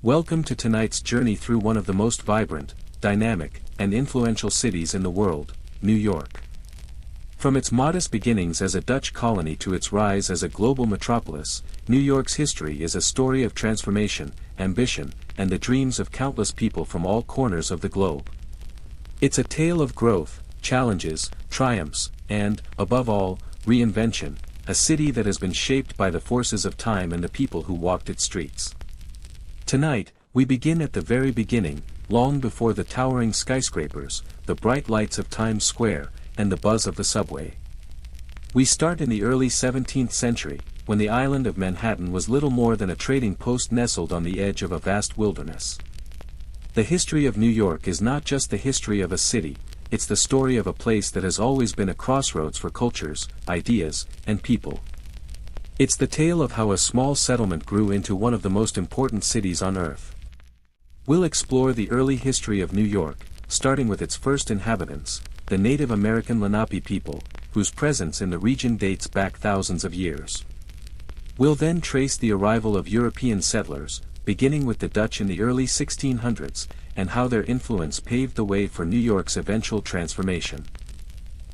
Welcome to tonight's journey through one of the most vibrant, dynamic, and influential cities in the world, New York. From its modest beginnings as a Dutch colony to its rise as a global metropolis, New York's history is a story of transformation, ambition, and the dreams of countless people from all corners of the globe. It's a tale of growth, challenges, triumphs, and, above all, reinvention, a city that has been shaped by the forces of time and the people who walked its streets. Tonight, we begin at the very beginning, long before the towering skyscrapers, the bright lights of Times Square, and the buzz of the subway. We start in the early 17th century, when the island of Manhattan was little more than a trading post nestled on the edge of a vast wilderness. The history of New York is not just the history of a city, it's the story of a place that has always been a crossroads for cultures, ideas, and people. It's the tale of how a small settlement grew into one of the most important cities on Earth. We'll explore the early history of New York, starting with its first inhabitants, the Native American Lenape people, whose presence in the region dates back thousands of years. We'll then trace the arrival of European settlers, beginning with the Dutch in the early 1600s, and how their influence paved the way for New York's eventual transformation.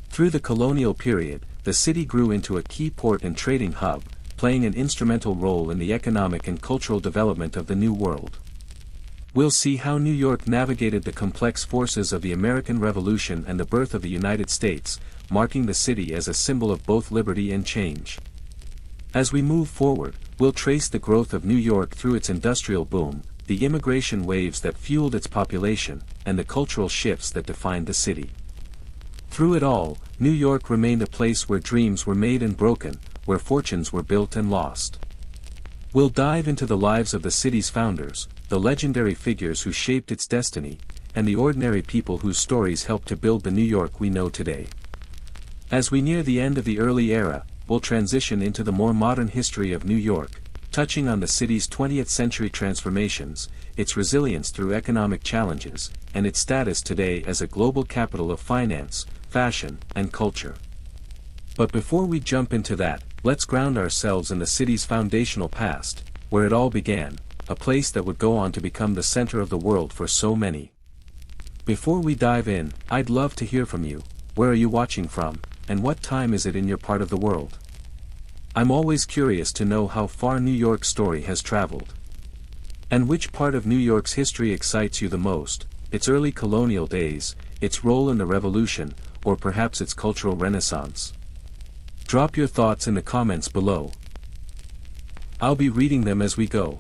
Through the colonial period, the city grew into a key port and trading hub, playing an instrumental role in the economic and cultural development of the New World. We'll see how New York navigated the complex forces of the American Revolution and the birth of the United States, marking the city as a symbol of both liberty and change. As we move forward, we'll trace the growth of New York through its industrial boom, the immigration waves that fueled its population, and the cultural shifts that defined the city. Through it all, New York remained a place where dreams were made and broken, where fortunes were built and lost. We'll dive into the lives of the city's founders, the legendary figures who shaped its destiny, and the ordinary people whose stories helped to build the New York we know today. As we near the end of the early era, we'll transition into the more modern history of New York, touching on the city's 20th century transformations, its resilience through economic challenges, and its status today as a global capital of finance, fashion, and culture. But before we jump into that, let's ground ourselves in the city's foundational past, where it all began, a place that would go on to become the center of the world for so many. Before we dive in, I'd love to hear from you. Where are you watching from, and what time is it in your part of the world? I'm always curious to know how far New York's story has traveled. And which part of New York's history excites you the most, its early colonial days, its role in the Revolution, or perhaps its cultural renaissance? Drop your thoughts in the comments below. I'll be reading them as we go.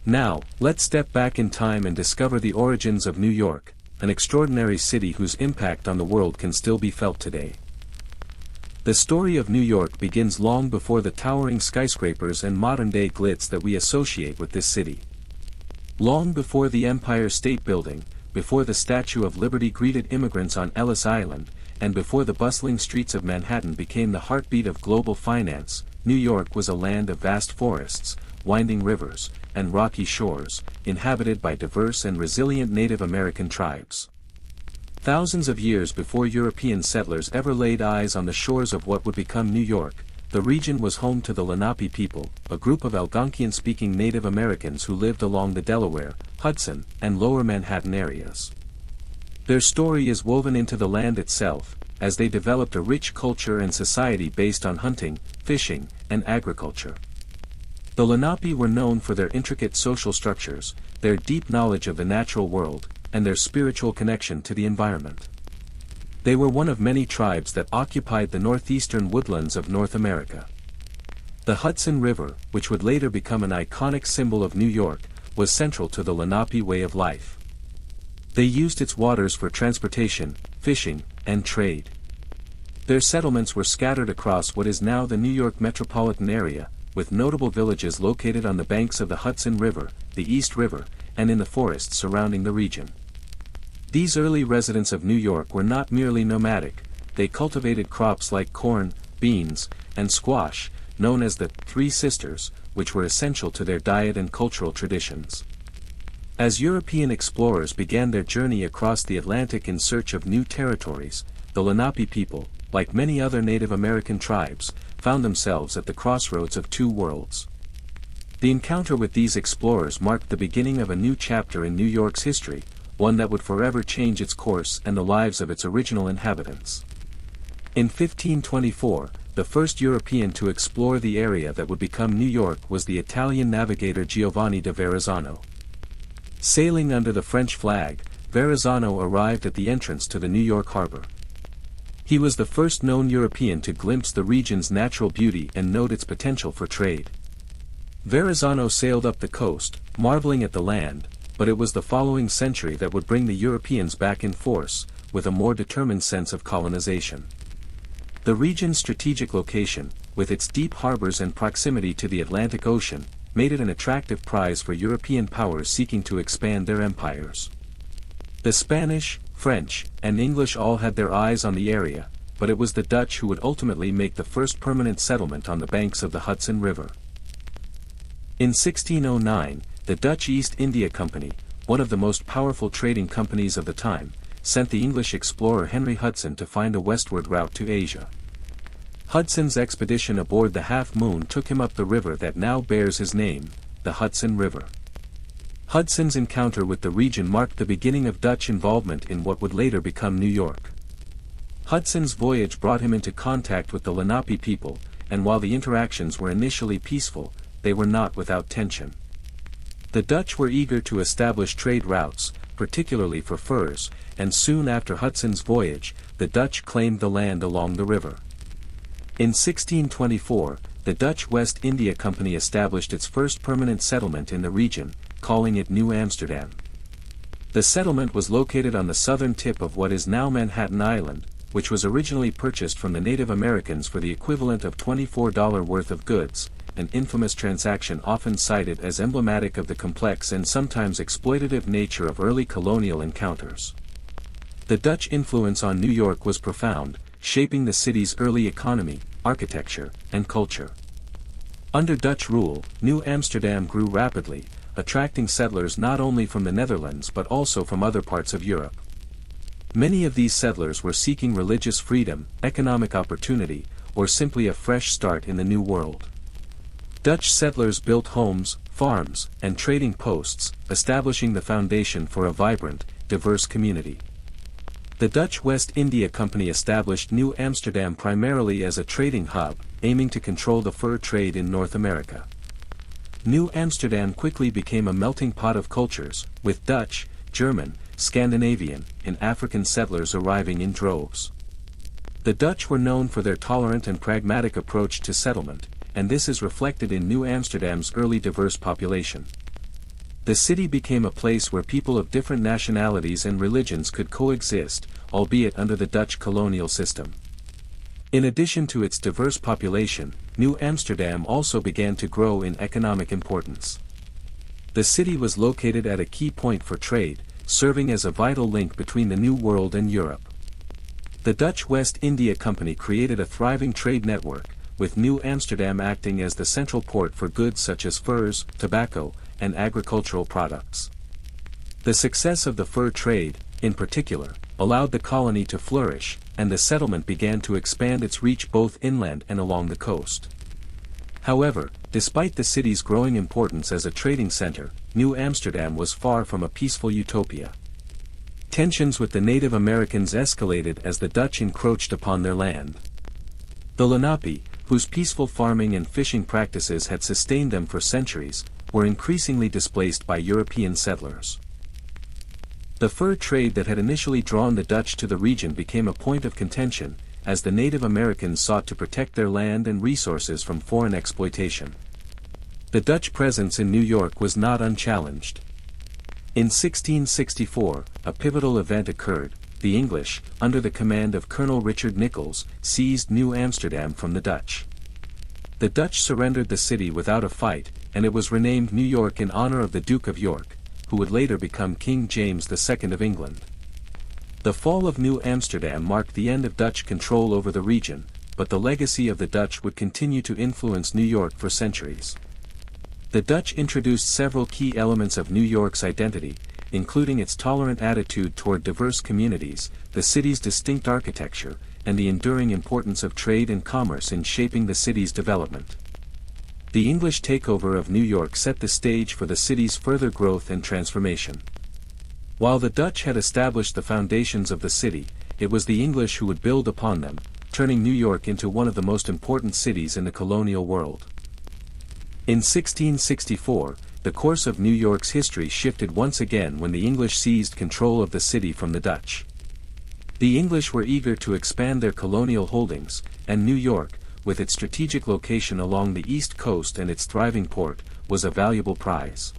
Now, let's step back in time and discover the origins of New York, an extraordinary city whose impact on the world can still be felt today. The story of New York begins long before the towering skyscrapers and modern-day glitz that we associate with this city. Long before the Empire State Building, before the Statue of Liberty greeted immigrants on Ellis Island, and before the bustling streets of Manhattan became the heartbeat of global finance, New York was a land of vast forests, winding rivers, and rocky shores, inhabited by diverse and resilient Native American tribes. Thousands of years before European settlers ever laid eyes on the shores of what would become New York, the region was home to the Lenape people, a group of Algonquian-speaking Native Americans who lived along the Delaware, Hudson, and Lower Manhattan areas. Their story is woven into the land itself, as they developed a rich culture and society based on hunting, fishing, and agriculture. The Lenape were known for their intricate social structures, their deep knowledge of the natural world, and their spiritual connection to the environment. They were one of many tribes that occupied the northeastern woodlands of North America. The Hudson River, which would later become an iconic symbol of New York, was central to the Lenape way of life. They used its waters for transportation, fishing, and trade. Their settlements were scattered across what is now the New York metropolitan area, with notable villages located on the banks of the Hudson River, the East River, and in the forests surrounding the region. These early residents of New York were not merely nomadic, they cultivated crops like corn, beans, and squash, known as the Three Sisters, which were essential to their diet and cultural traditions. As European explorers began their journey across the Atlantic in search of new territories, the Lenape people, like many other Native American tribes, found themselves at the crossroads of two worlds. The encounter with these explorers marked the beginning of a new chapter in New York's history, one that would forever change its course and the lives of its original inhabitants. In 1524, the first European to explore the area that would become New York was the Italian navigator Giovanni da Verrazzano. Sailing under the French flag, Verrazzano arrived at the entrance to the New York harbor. He was the first known European to glimpse the region's natural beauty and note its potential for trade. Verrazzano sailed up the coast, marveling at the land, but it was the following century that would bring the Europeans back in force, with a more determined sense of colonization. The region's strategic location, with its deep harbors and proximity to the Atlantic Ocean, made it an attractive prize for European powers seeking to expand their empires. The Spanish, French, and English all had their eyes on the area, but it was the Dutch who would ultimately make the first permanent settlement on the banks of the Hudson River. In 1609, the Dutch East India Company, one of the most powerful trading companies of the time, sent the English explorer Henry Hudson to find a westward route to Asia. Hudson's expedition aboard the Half Moon took him up the river that now bears his name, the Hudson River. Hudson's encounter with the region marked the beginning of Dutch involvement in what would later become New York. Hudson's voyage brought him into contact with the Lenape people, and while the interactions were initially peaceful, they were not without tension. The Dutch were eager to establish trade routes, particularly for furs, and soon after Hudson's voyage, the Dutch claimed the land along the river. In 1624, the Dutch West India Company established its first permanent settlement in the region, calling it New Amsterdam. The settlement was located on the southern tip of what is now Manhattan Island, which was originally purchased from the Native Americans for the equivalent of $24 worth of goods, an infamous transaction often cited as emblematic of the complex and sometimes exploitative nature of early colonial encounters. The Dutch influence on New York was profound, shaping the city's early economy, architecture, and culture. Under Dutch rule, New Amsterdam grew rapidly, attracting settlers not only from the Netherlands but also from other parts of Europe. Many of these settlers were seeking religious freedom, economic opportunity, or simply a fresh start in the New World. Dutch settlers built homes, farms, and trading posts, establishing the foundation for a vibrant, diverse community. The Dutch West India Company established New Amsterdam primarily as a trading hub, aiming to control the fur trade in North America. New Amsterdam quickly became a melting pot of cultures, with Dutch, German, Scandinavian, and African settlers arriving in droves. The Dutch were known for their tolerant and pragmatic approach to settlement, and this is reflected in New Amsterdam's early diverse population. The city became a place where people of different nationalities and religions could coexist, albeit under the Dutch colonial system. In addition to its diverse population, New Amsterdam also began to grow in economic importance. The city was located at a key point for trade, serving as a vital link between the New World and Europe. The Dutch West India Company created a thriving trade network, with New Amsterdam acting as the central port for goods such as furs, tobacco, and agricultural products. The success of the fur trade, in particular, allowed the colony to flourish, and the settlement began to expand its reach both inland and along the coast. However, despite the city's growing importance as a trading center, New Amsterdam was far from a peaceful utopia. Tensions with the Native Americans escalated as the Dutch encroached upon their land. The Lenape, whose peaceful farming and fishing practices had sustained them for centuries, were increasingly displaced by European settlers. The fur trade that had initially drawn the Dutch to the region became a point of contention, as the Native Americans sought to protect their land and resources from foreign exploitation. The Dutch presence in New York was not unchallenged. In 1664, a pivotal event occurred. The English, under the command of Colonel Richard Nicolls, seized New Amsterdam from the Dutch. The Dutch surrendered the city without a fight, and it was renamed New York in honor of the Duke of York, who would later become King James II of England. The fall of New Amsterdam marked the end of Dutch control over the region, but the legacy of the Dutch would continue to influence New York for centuries. The Dutch introduced several key elements of New York's identity, including its tolerant attitude toward diverse communities, the city's distinct architecture, and the enduring importance of trade and commerce in shaping the city's development. The English takeover of New York set the stage for the city's further growth and transformation. While the Dutch had established the foundations of the city, it was the English who would build upon them, turning New York into one of the most important cities in the colonial world. In 1664, the course of New York's history shifted once again when the English seized control of the city from the Dutch. The English were eager to expand their colonial holdings, and New York, with its strategic location along the east coast and its thriving port, was a valuable prize.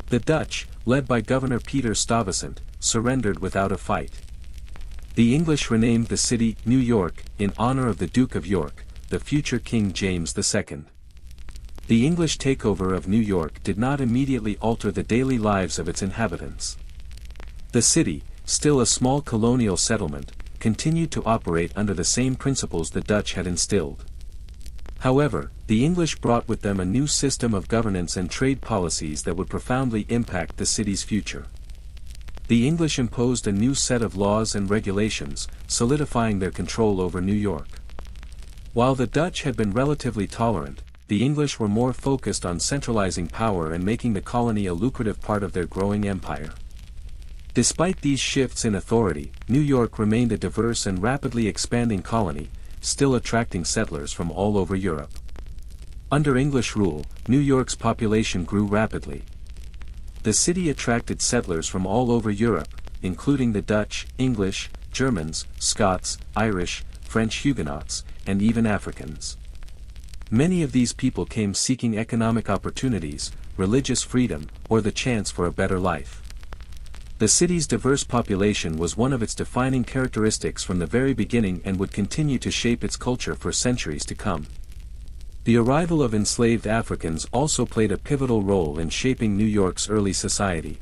The Dutch, led by Governor Peter Stuyvesant, surrendered without a fight. The English renamed the city New York in honor of the Duke of York, the future King James II. The English takeover of New York did not immediately alter the daily lives of its inhabitants. The city, still a small colonial settlement, continued to operate under the same principles the Dutch had instilled. However, the English brought with them a new system of governance and trade policies that would profoundly impact the city's future. The English imposed a new set of laws and regulations, solidifying their control over New York. While the Dutch had been relatively tolerant, the English were more focused on centralizing power and making the colony a lucrative part of their growing empire. Despite these shifts in authority, New York remained a diverse and rapidly expanding colony, still attracting settlers from all over Europe. Under English rule, New York's population grew rapidly. The city attracted settlers from all over Europe, including the Dutch, English, Germans, Scots, Irish, French Huguenots, and even Africans. Many of these people came seeking economic opportunities, religious freedom, or the chance for a better life. The city's diverse population was one of its defining characteristics from the very beginning and would continue to shape its culture for centuries to come. The arrival of enslaved Africans also played a pivotal role in shaping New York's early society.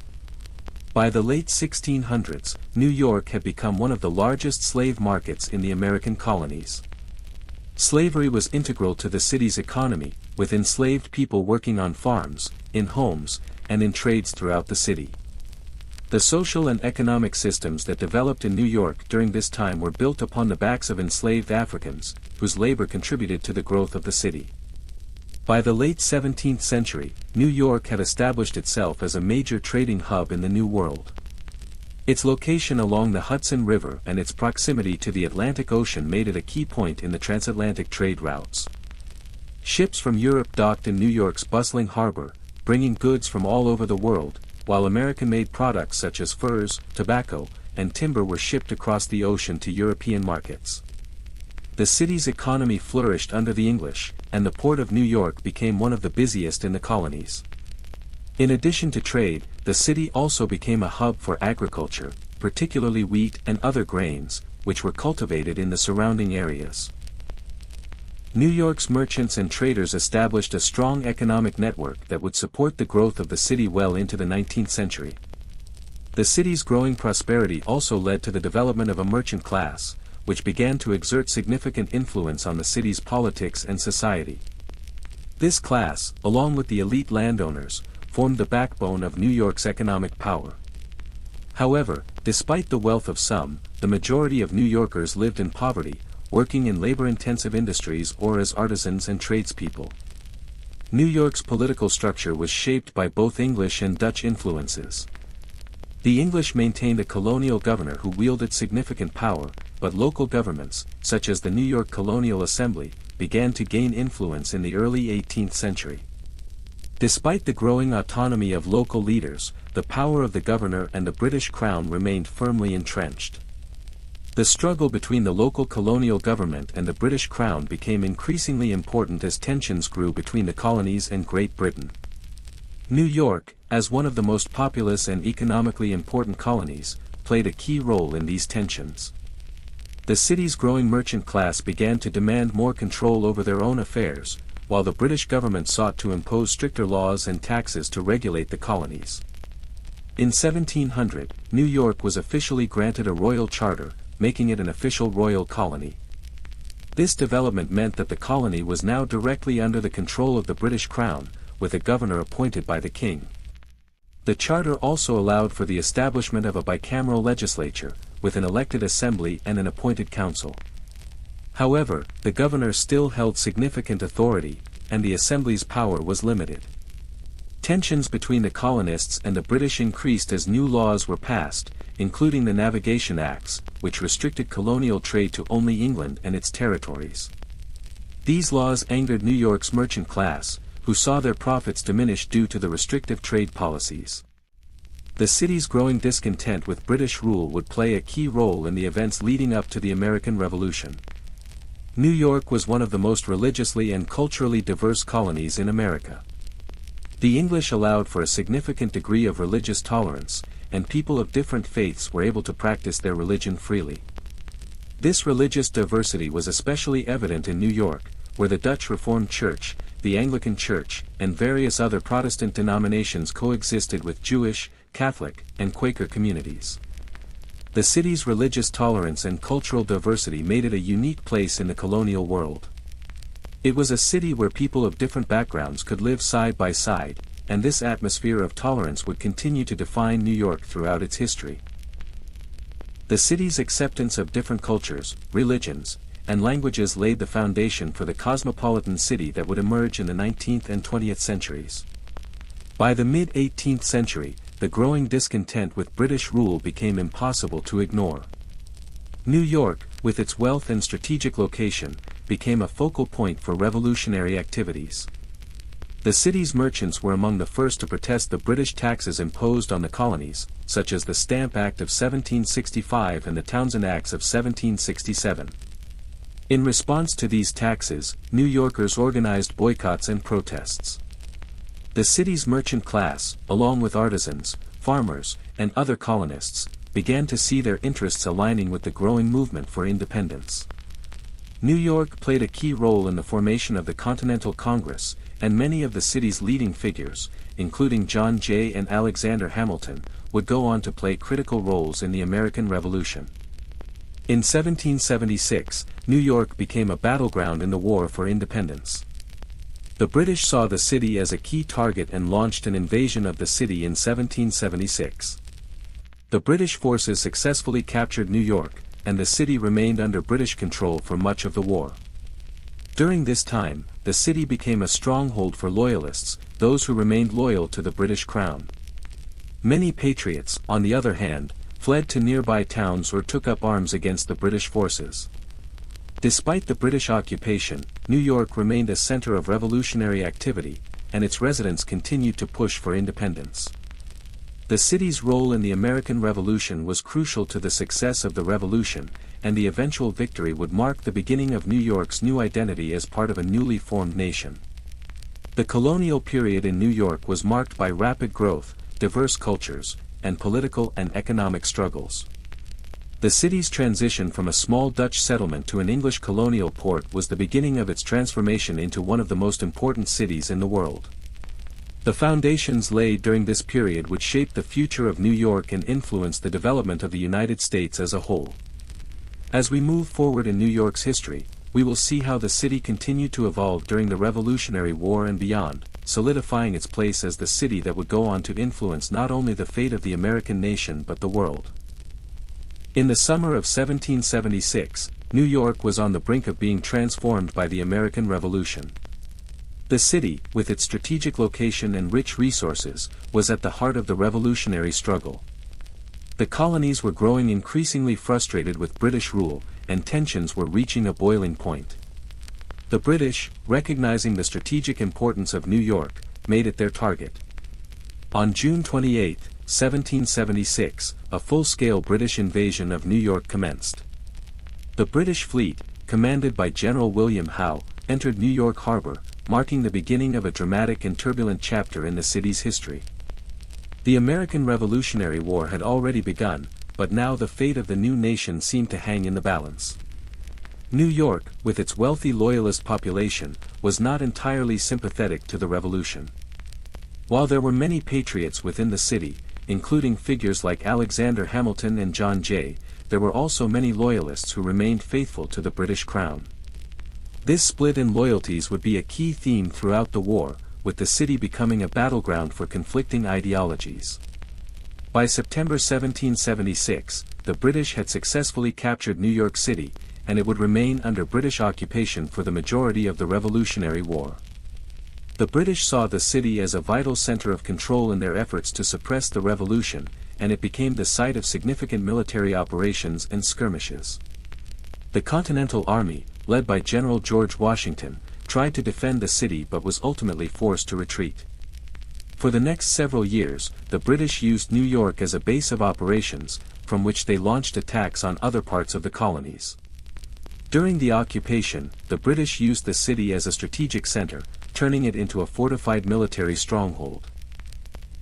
By the late 1600s, New York had become one of the largest slave markets in the American colonies. Slavery was integral to the city's economy, with enslaved people working on farms, in homes, and in trades throughout the city. The social and economic systems that developed in New York during this time were built upon the backs of enslaved Africans, whose labor contributed to the growth of the city. By the late 17th century, New York had established itself as a major trading hub in the New World. Its location along the Hudson River and its proximity to the Atlantic Ocean made it a key point in the transatlantic trade routes. Ships from Europe docked in New York's bustling harbor, bringing goods from all over the world, while American-made products such as furs, tobacco, and timber were shipped across the ocean to European markets. The city's economy flourished under the English, and the port of New York became one of the busiest in the colonies. In addition to trade, the city also became a hub for agriculture, particularly wheat and other grains, which were cultivated in the surrounding areas. New York's merchants and traders established a strong economic network that would support the growth of the city well into the 19th century. The city's growing prosperity also led to the development of a merchant class, which began to exert significant influence on the city's politics and society. This class, along with the elite landowners, formed the backbone of New York's economic power. However, despite the wealth of some, the majority of New Yorkers lived in poverty, working in labor-intensive industries or as artisans and tradespeople. New York's political structure was shaped by both English and Dutch influences. The English maintained a colonial governor who wielded significant power, but local governments, such as the New York Colonial Assembly, began to gain influence in the early 18th century. Despite the growing autonomy of local leaders, the power of the governor and the British Crown remained firmly entrenched. The struggle between the local colonial government and the British Crown became increasingly important as tensions grew between the colonies and Great Britain. New York, as one of the most populous and economically important colonies, played a key role in these tensions. The city's growing merchant class began to demand more control over their own affairs, while the British government sought to impose stricter laws and taxes to regulate the colonies. In 1700, New York was officially granted a royal charter, making it an official royal colony. This development meant that the colony was now directly under the control of the British Crown, with a governor appointed by the king. The charter also allowed for the establishment of a bicameral legislature, with an elected assembly and an appointed council. However, the governor still held significant authority, and the Assembly's power was limited. Tensions between the colonists and the British increased as new laws were passed, including the Navigation Acts, which restricted colonial trade to only England and its territories. These laws angered New York's merchant class, who saw their profits diminish due to the restrictive trade policies. The city's growing discontent with British rule would play a key role in the events leading up to the American Revolution. New York was one of the most religiously and culturally diverse colonies in America. The English allowed for a significant degree of religious tolerance, and people of different faiths were able to practice their religion freely. This religious diversity was especially evident in New York, where the Dutch Reformed Church, the Anglican Church, and various other Protestant denominations coexisted with Jewish, Catholic, and Quaker communities. The city's religious tolerance and cultural diversity made it a unique place in the colonial world. It was a city where people of different backgrounds could live side by side, and this atmosphere of tolerance would continue to define New York throughout its history. The city's acceptance of different cultures, religions, and languages laid the foundation for the cosmopolitan city that would emerge in the 19th and 20th centuries. By the mid-18th century, the growing discontent with British rule became impossible to ignore. New York, with its wealth and strategic location, became a focal point for revolutionary activities. The city's merchants were among the first to protest the British taxes imposed on the colonies, such as the Stamp Act of 1765 and the Townshend Acts of 1767. In response to these taxes, New Yorkers organized boycotts and protests. The city's merchant class, along with artisans, farmers, and other colonists, began to see their interests aligning with the growing movement for independence. New York played a key role in the formation of the Continental Congress, and many of the city's leading figures, including John Jay and Alexander Hamilton, would go on to play critical roles in the American Revolution. In 1776, New York became a battleground in the War for Independence. The British saw the city as a key target and launched an invasion of the city in 1776. The British forces successfully captured New York, and the city remained under British control for much of the war. During this time, the city became a stronghold for loyalists, those who remained loyal to the British Crown. Many patriots, on the other hand, fled to nearby towns or took up arms against the British forces. Despite the British occupation, New York remained a center of revolutionary activity, and its residents continued to push for independence. The city's role in the American Revolution was crucial to the success of the revolution, and the eventual victory would mark the beginning of New York's new identity as part of a newly formed nation. The colonial period in New York was marked by rapid growth, diverse cultures, and political and economic struggles. The city's transition from a small Dutch settlement to an English colonial port was the beginning of its transformation into one of the most important cities in the world. The foundations laid during this period would shape the future of New York and influence the development of the United States as a whole. As we move forward in New York's history, we will see how the city continued to evolve during the Revolutionary War and beyond, solidifying its place as the city that would go on to influence not only the fate of the American nation but the world. In the summer of 1776, New York was on the brink of being transformed by the American Revolution. The city, with its strategic location and rich resources, was at the heart of the revolutionary struggle. The colonies were growing increasingly frustrated with British rule, and tensions were reaching a boiling point. The British, recognizing the strategic importance of New York, made it their target. On June 28, 1776, a full-scale British invasion of New York commenced. The British fleet, commanded by General William Howe, entered New York Harbor, marking the beginning of a dramatic and turbulent chapter in the city's history. The American Revolutionary War had already begun, but now the fate of the new nation seemed to hang in the balance. New York, with its wealthy loyalist population, was not entirely sympathetic to the revolution. While there were many patriots within the city, including figures like Alexander Hamilton and John Jay, there were also many loyalists who remained faithful to the British Crown. This split in loyalties would be a key theme throughout the war, with the city becoming a battleground for conflicting ideologies. By September 1776, the British had successfully captured New York City, and it would remain under British occupation for the majority of the Revolutionary War. The British saw the city as a vital center of control in their efforts to suppress the revolution, and it became the site of significant military operations and skirmishes. The Continental Army, led by General George Washington, tried to defend the city but was ultimately forced to retreat. For the next several years, the British used New York as a base of operations, from which they launched attacks on other parts of the colonies. During the occupation, the British used the city as a strategic center, turning it into a fortified military stronghold.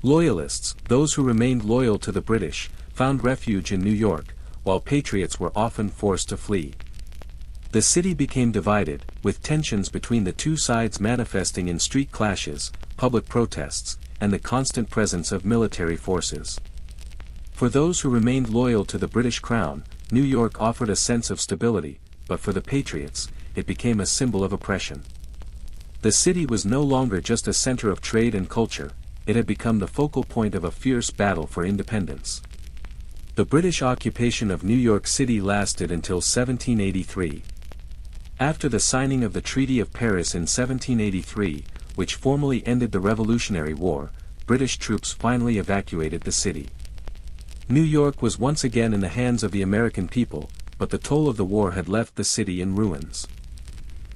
Loyalists, those who remained loyal to the British, found refuge in New York, while patriots were often forced to flee. The city became divided, with tensions between the two sides manifesting in street clashes, public protests, and the constant presence of military forces. For those who remained loyal to the British Crown, New York offered a sense of stability, but for the patriots, it became a symbol of oppression. The city was no longer just a center of trade and culture, it had become the focal point of a fierce battle for independence. The British occupation of New York City lasted until 1783. After the signing of the Treaty of Paris in 1783, which formally ended the Revolutionary War, British troops finally evacuated the city. New York was once again in the hands of the American people, but the toll of the war had left the city in ruins.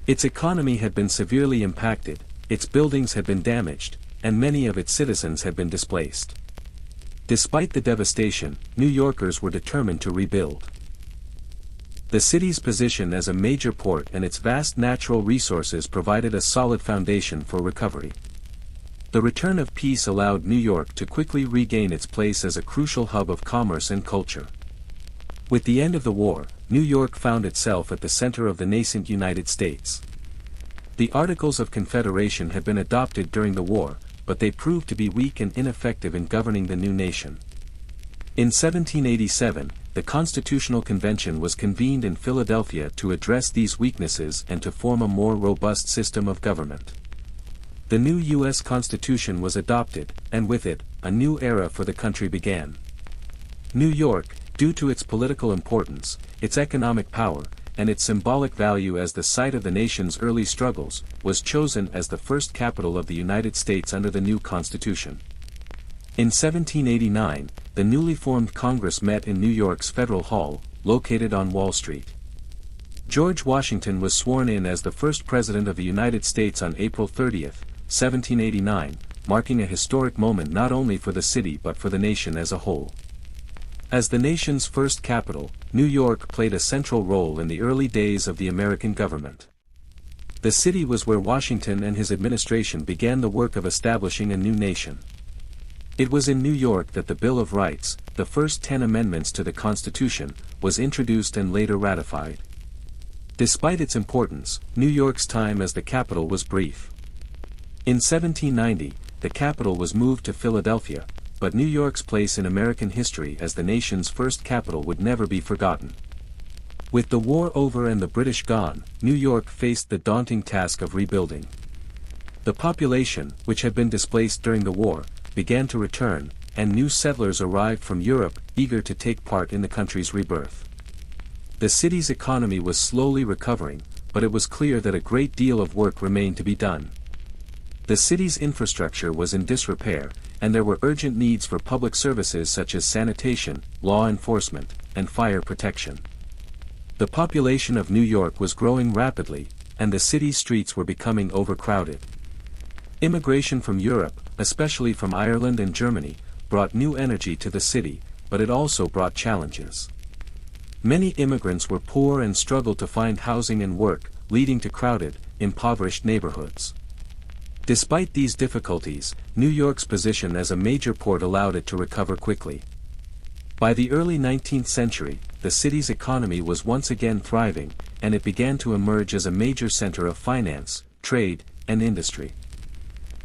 Its economy had been severely impacted, its buildings had been damaged, and many of its citizens had been displaced. Despite the devastation, New Yorkers were determined to rebuild. The city's position as a major port and its vast natural resources provided a solid foundation for recovery. The return of peace allowed New York to quickly regain its place as a crucial hub of commerce and culture. With the end of the war, New York found itself at the center of the nascent United States. The Articles of Confederation had been adopted during the war, but they proved to be weak and ineffective in governing the new nation. In 1787, the Constitutional Convention was convened in Philadelphia to address these weaknesses and to form a more robust system of government. The new U.S. Constitution was adopted, and with it, a new era for the country began. New York, due to its political importance, its economic power, and its symbolic value as the site of the nation's early struggles, was chosen as the first capital of the United States under the new Constitution. In 1789, the newly formed Congress met in New York's Federal Hall, located on Wall Street. George Washington was sworn in as the first President of the United States on April 30, 1789, marking a historic moment not only for the city but for the nation as a whole. As the nation's first capital, New York played a central role in the early days of the American government. The city was where Washington and his administration began the work of establishing a new nation. It was in New York that the Bill of Rights, the first 10 amendments to the Constitution, was introduced and later ratified. Despite its importance, New York's time as the capital was brief. In 1790, the capital was moved to Philadelphia, but New York's place in American history as the nation's first capital would never be forgotten. With the war over and the British gone, New York faced the daunting task of rebuilding. The population, which had been displaced during the war, began to return, and new settlers arrived from Europe, eager to take part in the country's rebirth. The city's economy was slowly recovering, but it was clear that a great deal of work remained to be done. The city's infrastructure was in disrepair, and there were urgent needs for public services such as sanitation, law enforcement, and fire protection. The population of New York was growing rapidly, and the city's streets were becoming overcrowded. Immigration from Europe, especially from Ireland and Germany, brought new energy to the city, but it also brought challenges. Many immigrants were poor and struggled to find housing and work, leading to crowded, impoverished neighborhoods. Despite these difficulties, New York's position as a major port allowed it to recover quickly. By the early 19th century, the city's economy was once again thriving, and it began to emerge as a major center of finance, trade, and industry.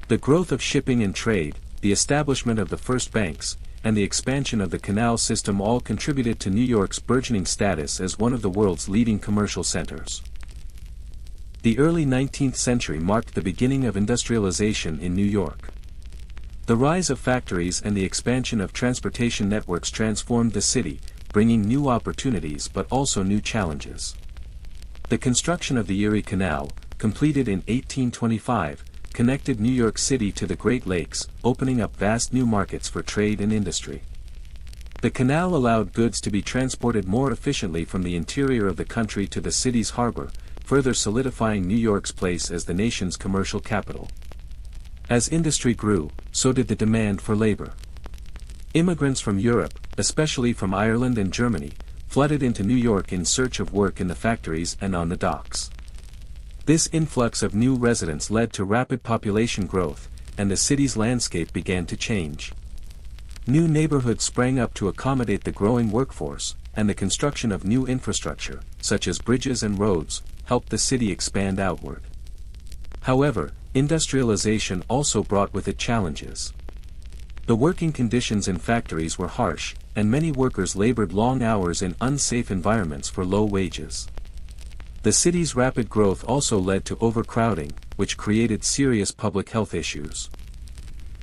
The growth of shipping and trade, the establishment of the first banks, and the expansion of the canal system all contributed to New York's burgeoning status as one of the world's leading commercial centers. The early 19th century marked the beginning of industrialization in New York. The rise of factories and the expansion of transportation networks transformed the city, bringing new opportunities but also new challenges. The construction of the Erie Canal, completed in 1825, connected New York City to the Great Lakes, opening up vast new markets for trade and industry. The canal allowed goods to be transported more efficiently from the interior of the country to the city's harbor, further solidifying New York's place as the nation's commercial capital. As industry grew, so did the demand for labor. Immigrants from Europe, especially from Ireland and Germany, flooded into New York in search of work in the factories and on the docks. This influx of new residents led to rapid population growth, and the city's landscape began to change. New neighborhoods sprang up to accommodate the growing workforce, and the construction of new infrastructure, such as bridges and roads, helped the city expand outward. However, industrialization also brought with it challenges. The working conditions in factories were harsh, and many workers labored long hours in unsafe environments for low wages. The city's rapid growth also led to overcrowding, which created serious public health issues.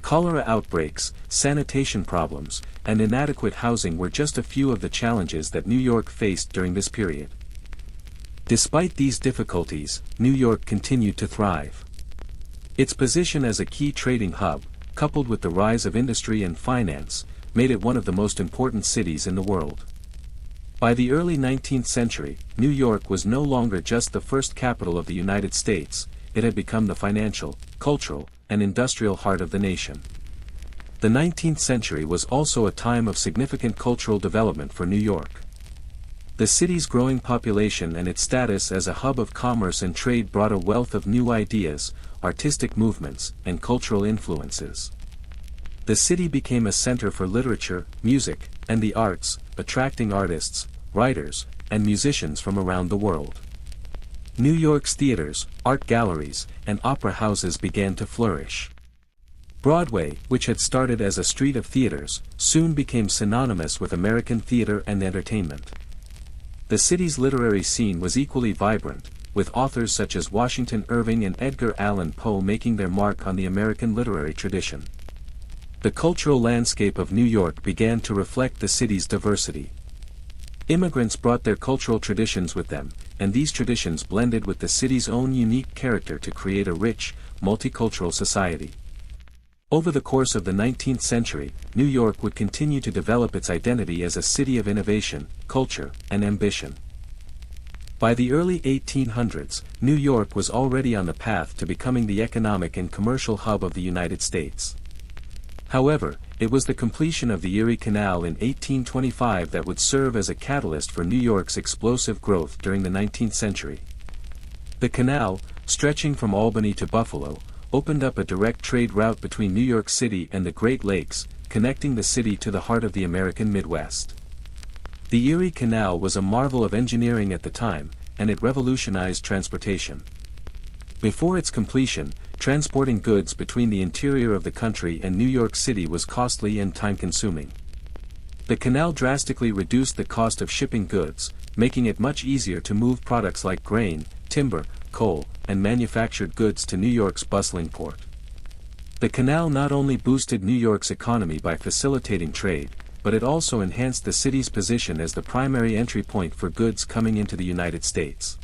Cholera outbreaks, sanitation problems, and inadequate housing were just a few of the challenges that New York faced during this period. Despite these difficulties, New York continued to thrive. Its position as a key trading hub, coupled with the rise of industry and finance, made it one of the most important cities in the world. By the early 19th century, New York was no longer just the first capital of the United States, it had become the financial, cultural, and industrial heart of the nation. The 19th century was also a time of significant cultural development for New York. The city's growing population and its status as a hub of commerce and trade brought a wealth of new ideas, artistic movements, and cultural influences. The city became a center for literature, music, and the arts, attracting artists, writers, and musicians from around the world. New York's theaters, art galleries, and opera houses began to flourish. Broadway, which had started as a street of theaters, soon became synonymous with American theater and entertainment. The city's literary scene was equally vibrant, with authors such as Washington Irving and Edgar Allan Poe making their mark on the American literary tradition. The cultural landscape of New York began to reflect the city's diversity. Immigrants brought their cultural traditions with them, and these traditions blended with the city's own unique character to create a rich, multicultural society. Over the course of the 19th century, New York would continue to develop its identity as a city of innovation, culture, and ambition. By the early 1800s, New York was already on the path to becoming the economic and commercial hub of the United States. However, it was the completion of the Erie Canal in 1825 that would serve as a catalyst for New York's explosive growth during the 19th century. The canal, stretching from Albany to Buffalo, opened up a direct trade route between New York City and the Great Lakes, connecting the city to the heart of the American Midwest. The Erie Canal was a marvel of engineering at the time, and it revolutionized transportation. Before its completion, transporting goods between the interior of the country and New York City was costly and time-consuming. The canal drastically reduced the cost of shipping goods, making it much easier to move products like grain, timber, coal, and manufactured goods to New York's bustling port. The canal not only boosted New York's economy by facilitating trade, but it also enhanced the city's position as the primary entry point for goods coming into the United States.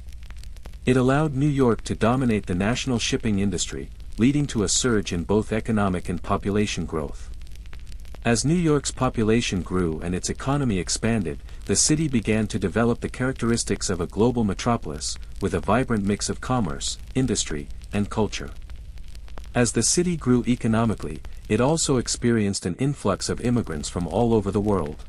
It allowed New York to dominate the national shipping industry, leading to a surge in both economic and population growth. As New York's population grew and its economy expanded, the city began to develop the characteristics of a global metropolis, with a vibrant mix of commerce, industry, and culture. As the city grew economically, it also experienced an influx of immigrants from all over the world.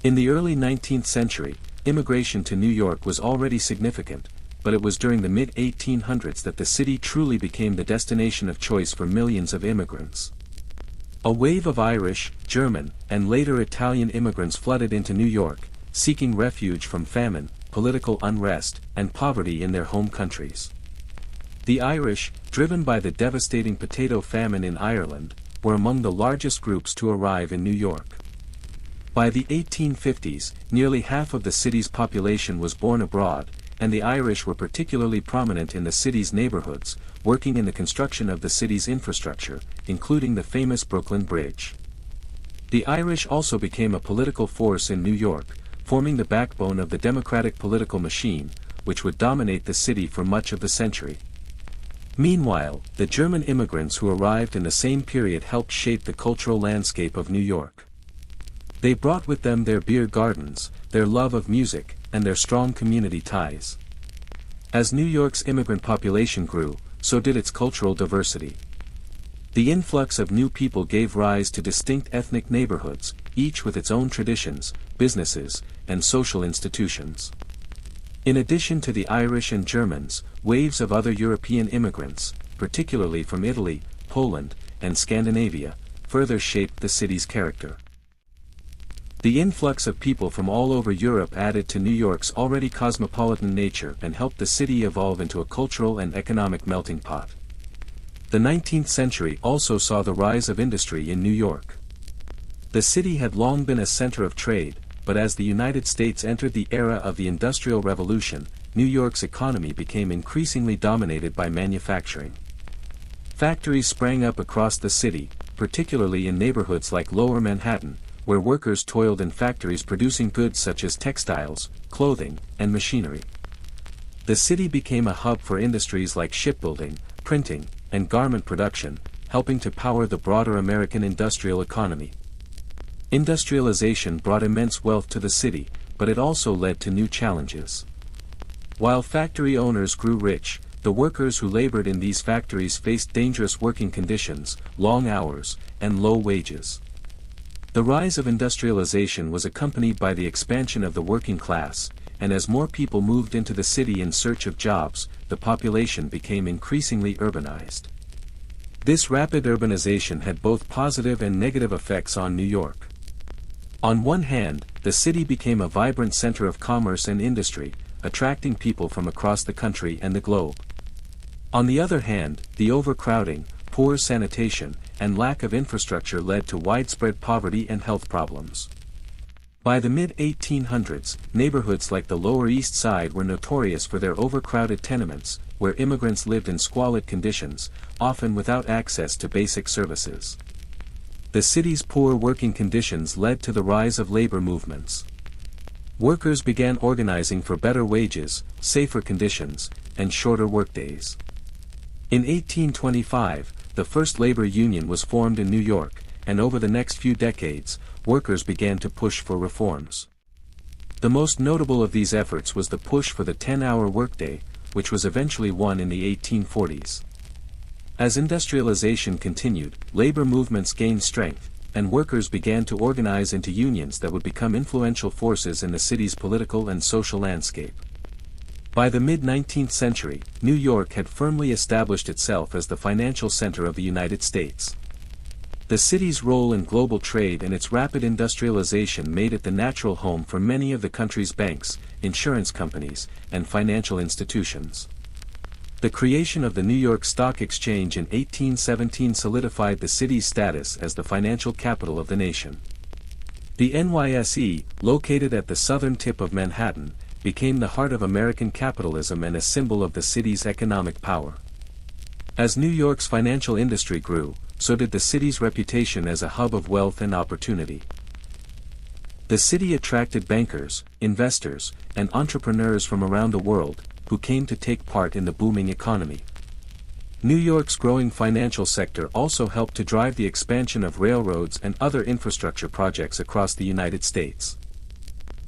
In the early 19th century, immigration to New York was already significant, but it was during the mid-1800s that the city truly became the destination of choice for millions of immigrants. A wave of Irish, German, and later Italian immigrants flooded into New York, seeking refuge from famine, political unrest, and poverty in their home countries. The Irish, driven by the devastating potato famine in Ireland, were among the largest groups to arrive in New York. By the 1850s, nearly half of the city's population was born abroad, and the Irish were particularly prominent in the city's neighborhoods, working in the construction of the city's infrastructure, including the famous Brooklyn Bridge. The Irish also became a political force in New York, forming the backbone of the democratic political machine, which would dominate the city for much of the century. Meanwhile, the German immigrants who arrived in the same period helped shape the cultural landscape of New York. They brought with them their beer gardens, their love of music, and their strong community ties. As New York's immigrant population grew, so did its cultural diversity. The influx of new people gave rise to distinct ethnic neighborhoods, each with its own traditions, businesses, and social institutions. In addition to the Irish and Germans, waves of other European immigrants, particularly from Italy, Poland, and Scandinavia, further shaped the city's character. The influx of people from all over Europe added to New York's already cosmopolitan nature and helped the city evolve into a cultural and economic melting pot. The 19th century also saw the rise of industry in New York. The city had long been a center of trade, but as the United States entered the era of the Industrial Revolution, New York's economy became increasingly dominated by manufacturing. Factories sprang up across the city, particularly in neighborhoods like Lower Manhattan, where workers toiled in factories producing goods such as textiles, clothing, and machinery. The city became a hub for industries like shipbuilding, printing, and garment production, helping to power the broader American industrial economy. Industrialization brought immense wealth to the city, but it also led to new challenges. While factory owners grew rich, the workers who labored in these factories faced dangerous working conditions, long hours, and low wages. The rise of industrialization was accompanied by the expansion of the working class, and as more people moved into the city in search of jobs, the population became increasingly urbanized. This rapid urbanization had both positive and negative effects on New York. On one hand, the city became a vibrant center of commerce and industry, attracting people from across the country and the globe. On the other hand, the overcrowding, poor sanitation, and lack of infrastructure led to widespread poverty and health problems. By the mid-1800s, neighborhoods like the Lower East Side were notorious for their overcrowded tenements, where immigrants lived in squalid conditions, often without access to basic services. The city's poor working conditions led to the rise of labor movements. Workers began organizing for better wages, safer conditions, and shorter workdays. In 1825, the first labor union was formed in New York, and over the next few decades, workers began to push for reforms. The most notable of these efforts was the push for the 10-hour workday, which was eventually won in the 1840s. As industrialization continued, labor movements gained strength, and workers began to organize into unions that would become influential forces in the city's political and social landscape. By the mid-19th century, New York had firmly established itself as the financial center of the United States. The city's role in global trade and its rapid industrialization made it the natural home for many of the country's banks, insurance companies, and financial institutions. The creation of the New York Stock Exchange in 1817 solidified the city's status as the financial capital of the nation. The NYSE, located at the southern tip of Manhattan, became the heart of American capitalism and a symbol of the city's economic power. As New York's financial industry grew, so did the city's reputation as a hub of wealth and opportunity. The city attracted bankers, investors, and entrepreneurs from around the world, who came to take part in the booming economy. New York's growing financial sector also helped to drive the expansion of railroads and other infrastructure projects across the United States.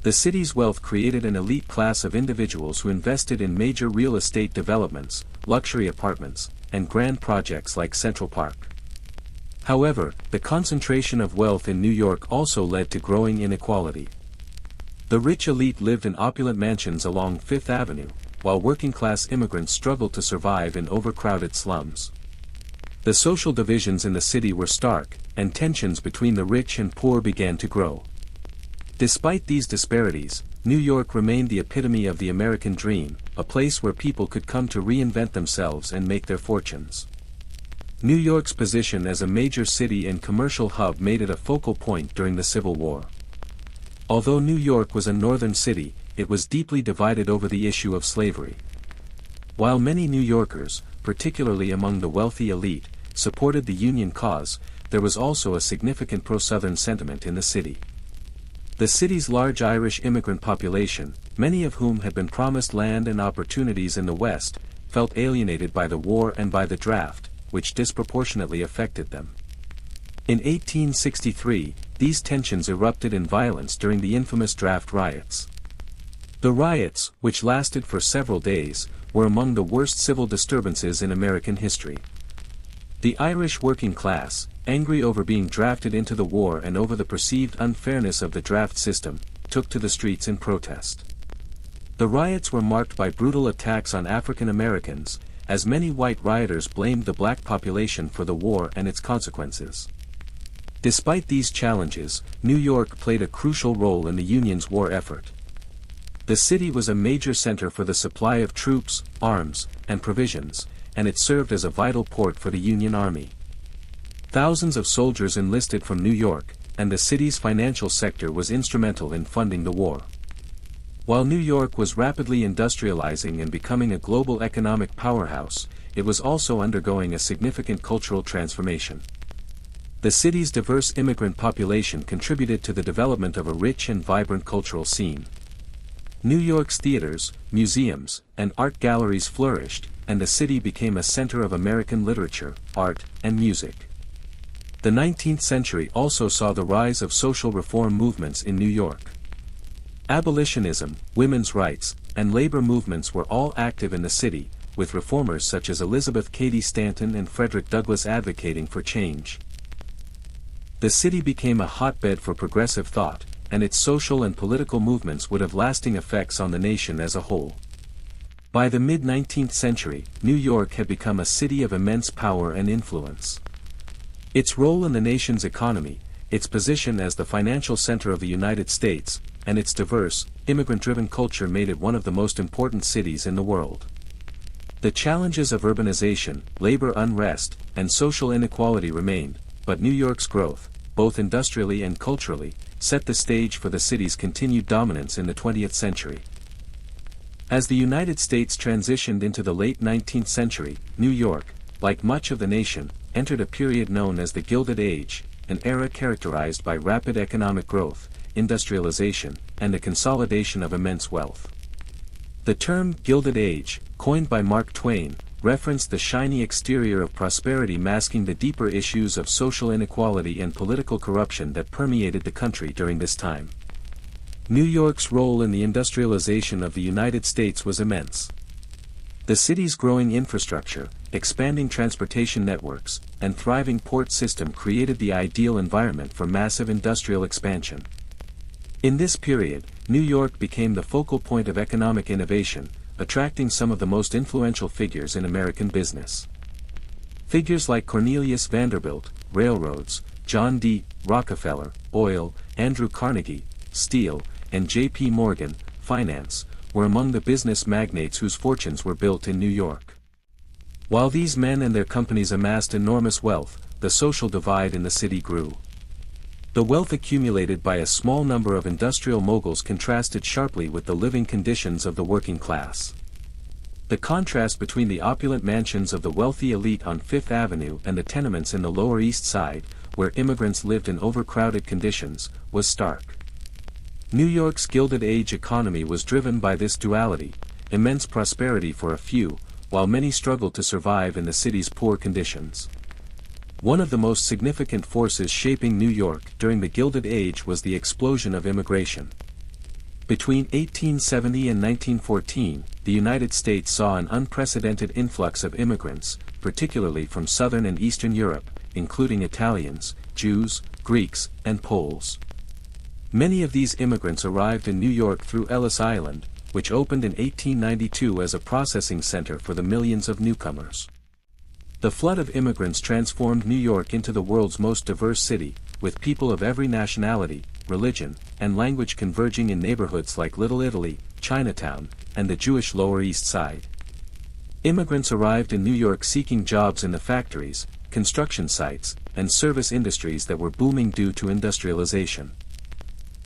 The city's wealth created an elite class of individuals who invested in major real estate developments, luxury apartments, and grand projects like Central Park. However, the concentration of wealth in New York also led to growing inequality. The rich elite lived in opulent mansions along Fifth Avenue, while working-class immigrants struggled to survive in overcrowded slums. The social divisions in the city were stark, and tensions between the rich and poor began to grow. Despite these disparities, New York remained the epitome of the American dream, a place where people could come to reinvent themselves and make their fortunes. New York's position as a major city and commercial hub made it a focal point during the Civil War. Although New York was a northern city, it was deeply divided over the issue of slavery. While many New Yorkers, particularly among the wealthy elite, supported the Union cause, there was also a significant pro-Southern sentiment in the city. The city's large Irish immigrant population, many of whom had been promised land and opportunities in the West, felt alienated by the war and by the draft, which disproportionately affected them. In 1863, these tensions erupted in violence during the infamous draft riots. The riots, which lasted for several days, were among the worst civil disturbances in American history. The Irish working class, angry over being drafted into the war and over the perceived unfairness of the draft system, took to the streets in protest. The riots were marked by brutal attacks on African Americans, as many white rioters blamed the black population for the war and its consequences. Despite these challenges, New York played a crucial role in the Union's war effort. The city was a major center for the supply of troops, arms, and provisions, and it served as a vital port for the Union Army. Thousands of soldiers enlisted from New York, and the city's financial sector was instrumental in funding the war. While New York was rapidly industrializing and becoming a global economic powerhouse, it was also undergoing a significant cultural transformation. The city's diverse immigrant population contributed to the development of a rich and vibrant cultural scene. New York's theaters, museums, and art galleries flourished, and the city became a center of American literature, art, and music. The 19th century also saw the rise of social reform movements in New York. Abolitionism, women's rights, and labor movements were all active in the city, with reformers such as Elizabeth Cady Stanton and Frederick Douglass advocating for change. The city became a hotbed for progressive thought, and its social and political movements would have lasting effects on the nation as a whole. By the mid-19th century, New York had become a city of immense power and influence. Its role in the nation's economy, its position as the financial center of the United States, and its diverse, immigrant-driven culture made it one of the most important cities in the world. The challenges of urbanization, labor unrest, and social inequality remained, but New York's growth, both industrially and culturally, set the stage for the city's continued dominance in the 20th century. As the United States transitioned into the late 19th century, New York, like much of the nation, entered a period known as the Gilded Age, an era characterized by rapid economic growth, industrialization, and the consolidation of immense wealth. The term Gilded Age, coined by Mark Twain, referenced the shiny exterior of prosperity masking the deeper issues of social inequality and political corruption that permeated the country during this time. New York's role in the industrialization of the United States was immense. The city's growing infrastructure, expanding transportation networks, and thriving port system created the ideal environment for massive industrial expansion. In this period, New York became the focal point of economic innovation, attracting some of the most influential figures in American business. Figures like Cornelius Vanderbilt, railroads, John D. Rockefeller, oil, Andrew Carnegie, steel, and J.P. Morgan, finance, were among the business magnates whose fortunes were built in New York. While these men and their companies amassed enormous wealth, the social divide in the city grew. The wealth accumulated by a small number of industrial moguls contrasted sharply with the living conditions of the working class. The contrast between the opulent mansions of the wealthy elite on Fifth Avenue and the tenements in the Lower East Side, where immigrants lived in overcrowded conditions, was stark. New York's Gilded Age economy was driven by this duality, immense prosperity for a few, while many struggled to survive in the city's poor conditions. One of the most significant forces shaping New York during the Gilded Age was the explosion of immigration. Between 1870 and 1914, the United States saw an unprecedented influx of immigrants, particularly from Southern and Eastern Europe, including Italians, Jews, Greeks, and Poles. Many of these immigrants arrived in New York through Ellis Island, which opened in 1892 as a processing center for the millions of newcomers. The flood of immigrants transformed New York into the world's most diverse city, with people of every nationality, religion, and language converging in neighborhoods like Little Italy, Chinatown, and the Jewish Lower East Side. Immigrants arrived in New York seeking jobs in the factories, construction sites, and service industries that were booming due to industrialization.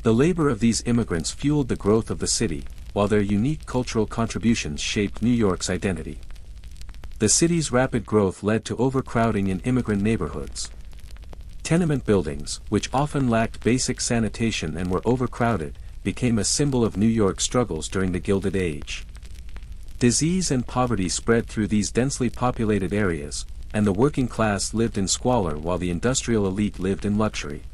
The labor of these immigrants fueled the growth of the city, while their unique cultural contributions shaped New York's identity. The city's rapid growth led to overcrowding in immigrant neighborhoods. Tenement buildings, which often lacked basic sanitation and were overcrowded, became a symbol of New York's struggles during the Gilded Age. Disease and poverty spread through these densely populated areas, and the working class lived in squalor while the industrial elite lived in luxury.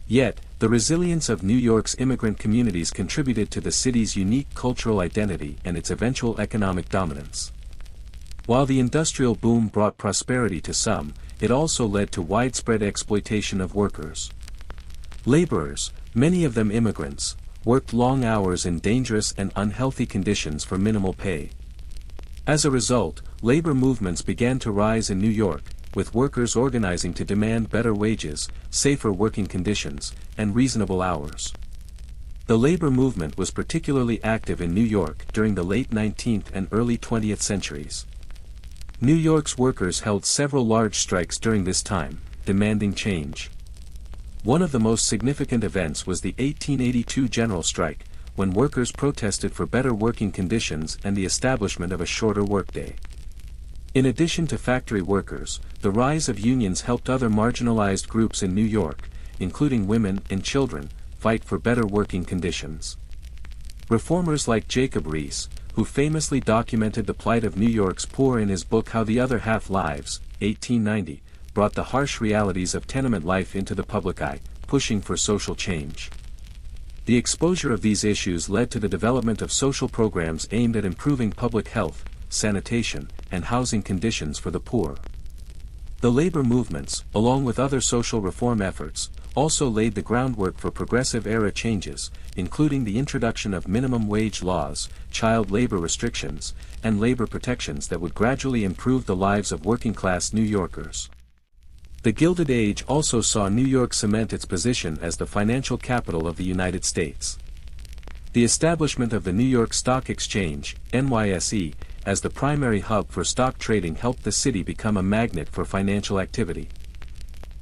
Yet, the resilience of New York's immigrant communities contributed to the city's unique cultural identity and its eventual economic dominance. While the industrial boom brought prosperity to some, it also led to widespread exploitation of workers. Laborers, many of them immigrants, worked long hours in dangerous and unhealthy conditions for minimal pay. As a result, labor movements began to rise in New York, with workers organizing to demand better wages, safer working conditions, and reasonable hours. The labor movement was particularly active in New York during the late 19th and early 20th centuries. New York's workers held several large strikes during this time, demanding change. One of the most significant events was the 1882 general strike, when workers protested for better working conditions and the establishment of a shorter workday. In addition to factory workers, the rise of unions helped other marginalized groups in New York, including women and children, fight for better working conditions. Reformers like Jacob Riis, who famously documented the plight of New York's poor in his book How the Other Half Lives, 1890, brought the harsh realities of tenement life into the public eye, pushing for social change. The exposure of these issues led to the development of social programs aimed at improving public health, sanitation, and housing conditions for the poor. The labor movements, along with other social reform efforts, also laid the groundwork for progressive-era changes, including the introduction of minimum wage laws, child labor restrictions, and labor protections that would gradually improve the lives of working-class New Yorkers. The Gilded Age also saw New York cement its position as the financial capital of the United States. The establishment of the New York Stock Exchange, NYSE, as the primary hub for stock trading helped the city become a magnet for financial activity.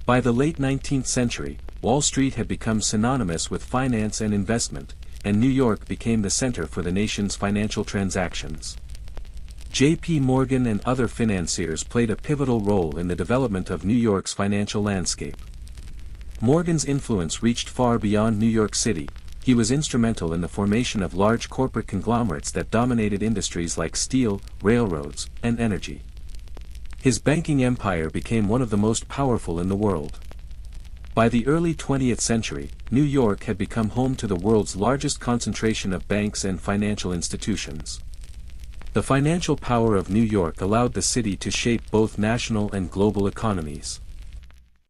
By the late 19th century, Wall Street had become synonymous with finance and investment, and New York became the center for the nation's financial transactions. J.P. Morgan and other financiers played a pivotal role in the development of New York's financial landscape. Morgan's influence reached far beyond New York City. He was instrumental in the formation of large corporate conglomerates that dominated industries like steel, railroads, and energy. His banking empire became one of the most powerful in the world. By the early 20th century, New York had become home to the world's largest concentration of banks and financial institutions. The financial power of New York allowed the city to shape both national and global economies.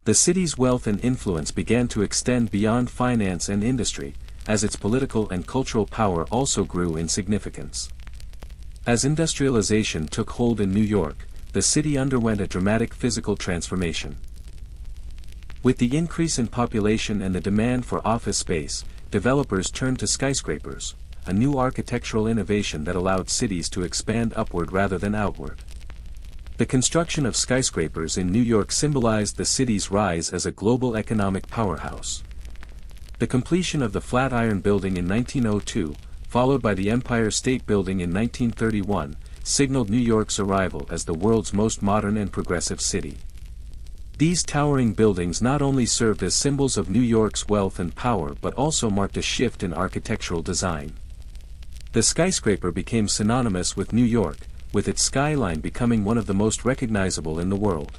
The city's wealth and influence began to extend beyond finance and industry, as its political and cultural power also grew in significance. As industrialization took hold in New York, the city underwent a dramatic physical transformation. With the increase in population and the demand for office space, developers turned to skyscrapers, a new architectural innovation that allowed cities to expand upward rather than outward. The construction of skyscrapers in New York symbolized the city's rise as a global economic powerhouse. The completion of the Flatiron Building in 1902, followed by the Empire State Building in 1931, signaled New York's arrival as the world's most modern and progressive city. These towering buildings not only served as symbols of New York's wealth and power but also marked a shift in architectural design. The skyscraper became synonymous with New York, with its skyline becoming one of the most recognizable in the world.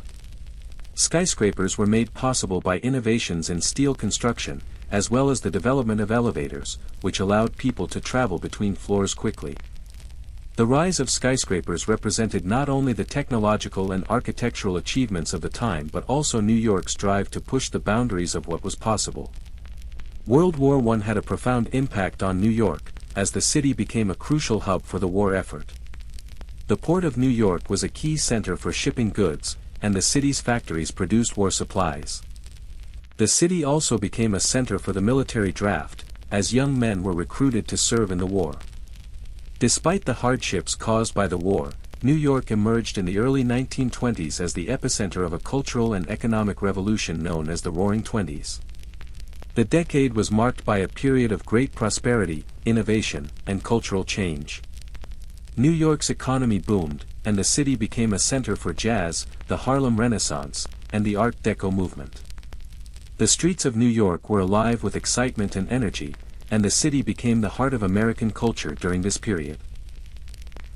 Skyscrapers were made possible by innovations in steel construction, as well as the development of elevators, which allowed people to travel between floors quickly. The rise of skyscrapers represented not only the technological and architectural achievements of the time but also New York's drive to push the boundaries of what was possible. World War I had a profound impact on New York, as the city became a crucial hub for the war effort. The Port of New York was a key center for shipping goods, and the city's factories produced war supplies. The city also became a center for the military draft, as young men were recruited to serve in the war. Despite the hardships caused by the war, New York emerged in the early 1920s as the epicenter of a cultural and economic revolution known as the Roaring Twenties. The decade was marked by a period of great prosperity, innovation, and cultural change. New York's economy boomed, and the city became a center for jazz, the Harlem Renaissance, and the Art Deco movement. The streets of New York were alive with excitement and energy, and the city became the heart of American culture during this period.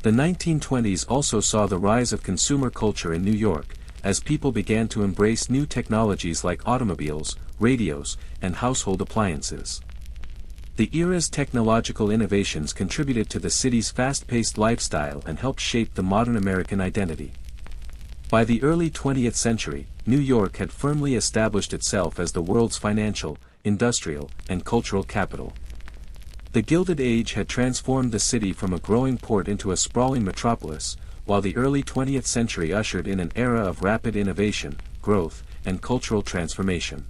The 1920s also saw the rise of consumer culture in New York, as people began to embrace new technologies like automobiles, radios, and household appliances. The era's technological innovations contributed to the city's fast-paced lifestyle and helped shape the modern American identity. By the early 20th century, New York had firmly established itself as the world's financial, industrial, and cultural capital. The Gilded Age had transformed the city from a growing port into a sprawling metropolis, while the early 20th century ushered in an era of rapid innovation, growth, and cultural transformation.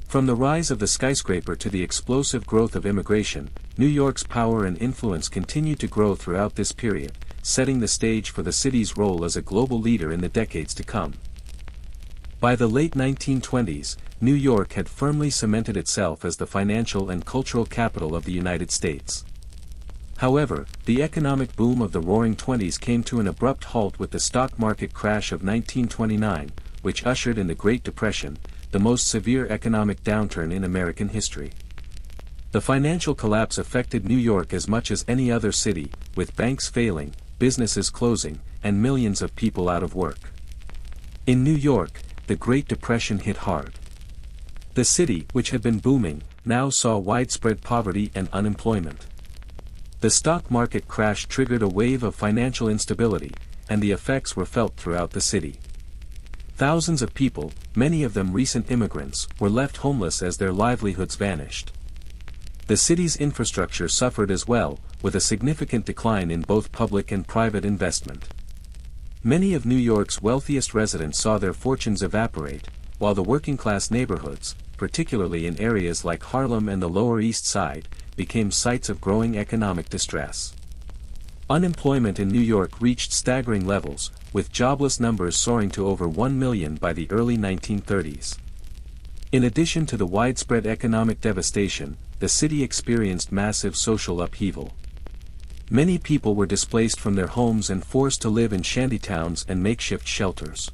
From the rise of the skyscraper to the explosive growth of immigration, New York's power and influence continued to grow throughout this period, setting the stage for the city's role as a global leader in the decades to come. By the late 1920s, New York had firmly cemented itself as the financial and cultural capital of the United States. However, the economic boom of the Roaring Twenties came to an abrupt halt with the stock market crash of 1929, which ushered in the Great Depression, the most severe economic downturn in American history. The financial collapse affected New York as much as any other city, with banks failing, businesses closing, and millions of people out of work. In New York, the Great Depression hit hard. The city, which had been booming, now saw widespread poverty and unemployment. The stock market crash triggered a wave of financial instability, and the effects were felt throughout the city. Thousands of people, many of them recent immigrants, were left homeless as their livelihoods vanished. The city's infrastructure suffered as well, with a significant decline in both public and private investment. Many of New York's wealthiest residents saw their fortunes evaporate, while the working-class neighborhoods, particularly in areas like Harlem and the Lower East Side, became sites of growing economic distress. Unemployment in New York reached staggering levels, with jobless numbers soaring to over 1 million by the early 1930s. In addition to the widespread economic devastation, the city experienced massive social upheaval. Many people were displaced from their homes and forced to live in shantytowns and makeshift shelters.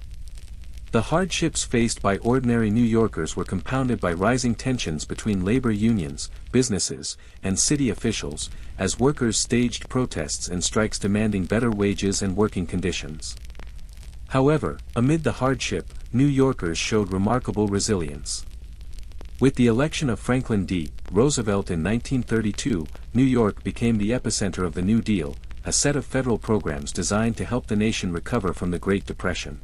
The hardships faced by ordinary New Yorkers were compounded by rising tensions between labor unions, businesses, and city officials, as workers staged protests and strikes demanding better wages and working conditions. However, amid the hardship, New Yorkers showed remarkable resilience. With the election of Franklin D. Roosevelt in 1932, New York became the epicenter of the New Deal, a set of federal programs designed to help the nation recover from the Great Depression.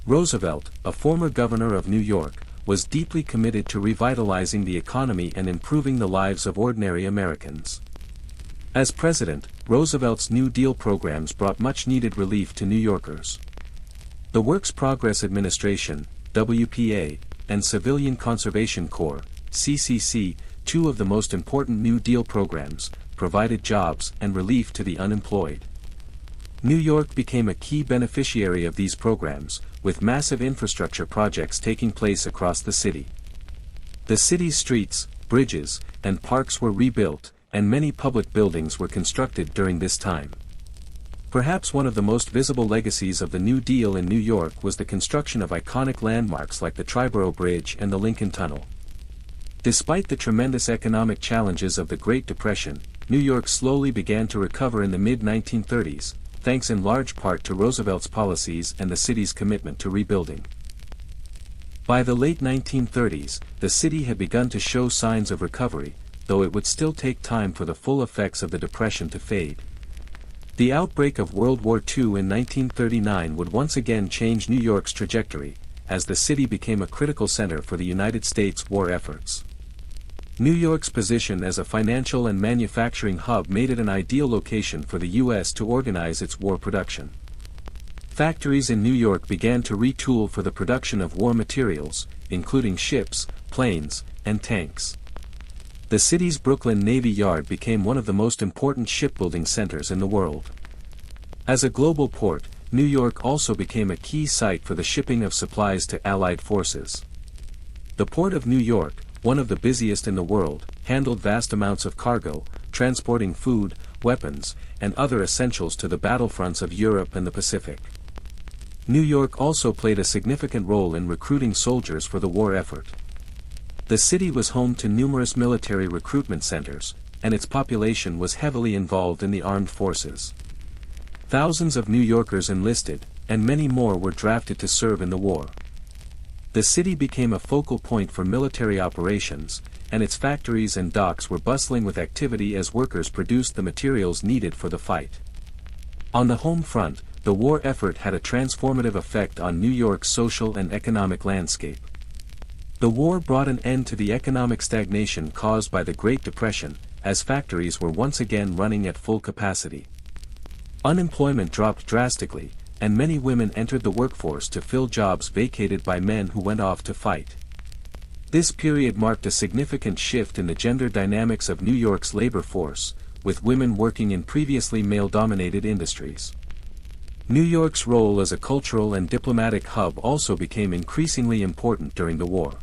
Roosevelt, a former governor of New York, was deeply committed to revitalizing the economy and improving the lives of ordinary Americans. As president, Roosevelt's New Deal programs brought much-needed relief to New Yorkers. The Works Progress Administration, WPA, and Civilian Conservation Corps, CCC, two of the most important New Deal programs, provided jobs and relief to the unemployed. New York became a key beneficiary of these programs, with massive infrastructure projects taking place across the city. The city's streets, bridges, and parks were rebuilt, and many public buildings were constructed during this time. Perhaps one of the most visible legacies of the New Deal in New York was the construction of iconic landmarks like the Triborough Bridge and the Lincoln Tunnel. Despite the tremendous economic challenges of the Great Depression, New York slowly began to recover in the mid-1930s, thanks in large part to Roosevelt's policies and the city's commitment to rebuilding. By the late 1930s, the city had begun to show signs of recovery, though it would still take time for the full effects of the Depression to fade. The outbreak of World War II in 1939 would once again change New York's trajectory, as the city became a critical center for the United States war efforts. New York's position as a financial and manufacturing hub made it an ideal location for the U.S. to organize its war production. Factories in New York began to retool for the production of war materials, including ships, planes, and tanks. The city's Brooklyn Navy Yard became one of the most important shipbuilding centers in the world. As a global port, New York also became a key site for the shipping of supplies to Allied forces. The Port of New York, one of the busiest in the world, handled vast amounts of cargo, transporting food, weapons, and other essentials to the battlefronts of Europe and the Pacific. New York also played a significant role in recruiting soldiers for the war effort. The city was home to numerous military recruitment centers, and its population was heavily involved in the armed forces. Thousands of New Yorkers enlisted, and many more were drafted to serve in the war. The city became a focal point for military operations, and its factories and docks were bustling with activity as workers produced the materials needed for the fight. On the home front, the war effort had a transformative effect on New York's social and economic landscape. The war brought an end to the economic stagnation caused by the Great Depression, as factories were once again running at full capacity. Unemployment dropped drastically, and many women entered the workforce to fill jobs vacated by men who went off to fight. This period marked a significant shift in the gender dynamics of New York's labor force, with women working in previously male-dominated industries. New York's role as a cultural and diplomatic hub also became increasingly important during the war.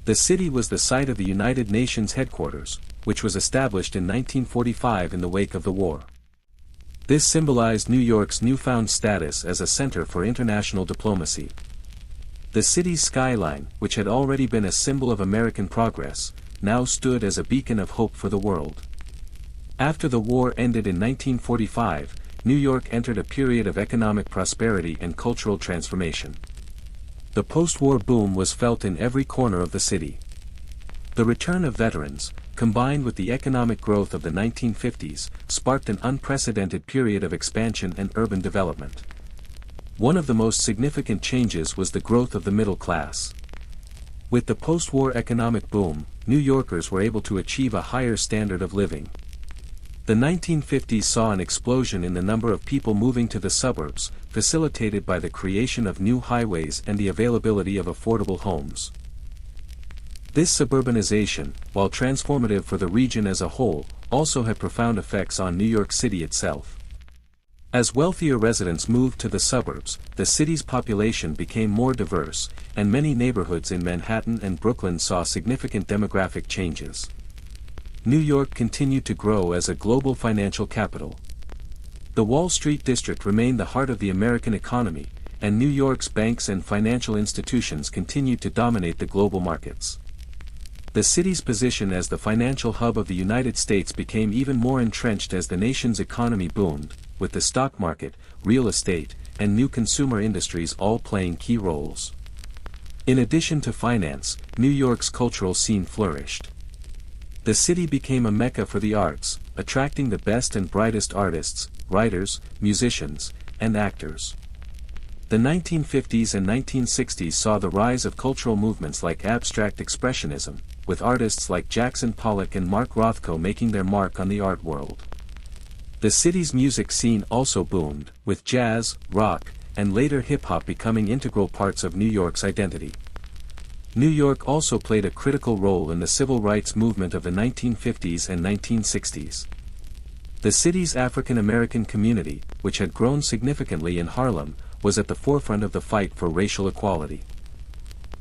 The city was the site of the United Nations headquarters, which was established in 1945 in the wake of the war. This symbolized New York's newfound status as a center for international diplomacy. The city's skyline, which had already been a symbol of American progress, now stood as a beacon of hope for the world. After the war ended in 1945, New York entered a period of economic prosperity and cultural transformation. The post-war boom was felt in every corner of the city. The return of veterans, combined with the economic growth of the 1950s, sparked an unprecedented period of expansion and urban development. One of the most significant changes was the growth of the middle class. With the post-war economic boom, New Yorkers were able to achieve a higher standard of living. The 1950s saw an explosion in the number of people moving to the suburbs, facilitated by the creation of new highways and the availability of affordable homes. This suburbanization, while transformative for the region as a whole, also had profound effects on New York City itself. As wealthier residents moved to the suburbs, the city's population became more diverse, and many neighborhoods in Manhattan and Brooklyn saw significant demographic changes. New York continued to grow as a global financial capital. The Wall Street district remained the heart of the American economy, and New York's banks and financial institutions continued to dominate the global markets. The city's position as the financial hub of the United States became even more entrenched as the nation's economy boomed, with the stock market, real estate, and new consumer industries all playing key roles. In addition to finance, New York's cultural scene flourished. The city became a mecca for the arts, attracting the best and brightest artists, writers, musicians, and actors. The 1950s and 1960s saw the rise of cultural movements like abstract expressionism, with artists like Jackson Pollock and Mark Rothko making their mark on the art world. The city's music scene also boomed, with jazz, rock, and later hip-hop becoming integral parts of New York's identity. New York also played a critical role in the civil rights movement of the 1950s and 1960s. The city's African American community, which had grown significantly in Harlem, was at the forefront of the fight for racial equality.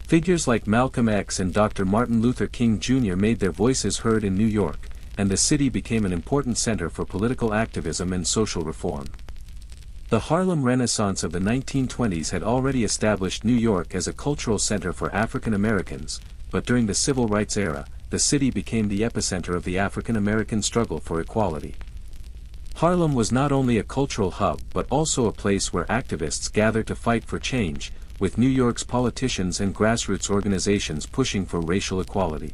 Figures like Malcolm X and Dr. Martin Luther King Jr. made their voices heard in New York, and the city became an important center for political activism and social reform. The Harlem Renaissance of the 1920s had already established New York as a cultural center for African Americans, but during the Civil Rights era, the city became the epicenter of the African American struggle for equality. Harlem was not only a cultural hub but also a place where activists gathered to fight for change, with New York's politicians and grassroots organizations pushing for racial equality.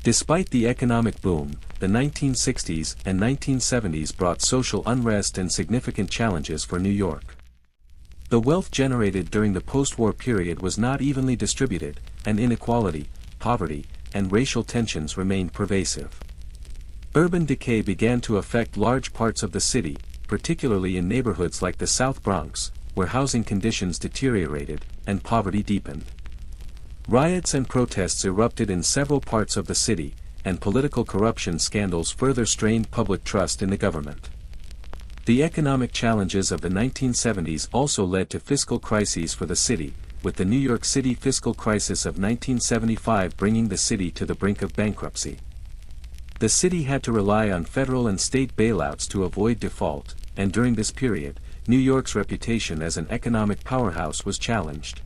Despite the economic boom, the 1960s and 1970s brought social unrest and significant challenges for New York. The wealth generated during the post-war period was not evenly distributed, and inequality, poverty, and racial tensions remained pervasive. Urban decay began to affect large parts of the city, particularly in neighborhoods like the South Bronx, where housing conditions deteriorated, and poverty deepened. Riots and protests erupted in several parts of the city, and political corruption scandals further strained public trust in the government. The economic challenges of the 1970s also led to fiscal crises for the city, with the New York City fiscal crisis of 1975 bringing the city to the brink of bankruptcy. The city had to rely on federal and state bailouts to avoid default, and during this period, New York's reputation as an economic powerhouse was challenged.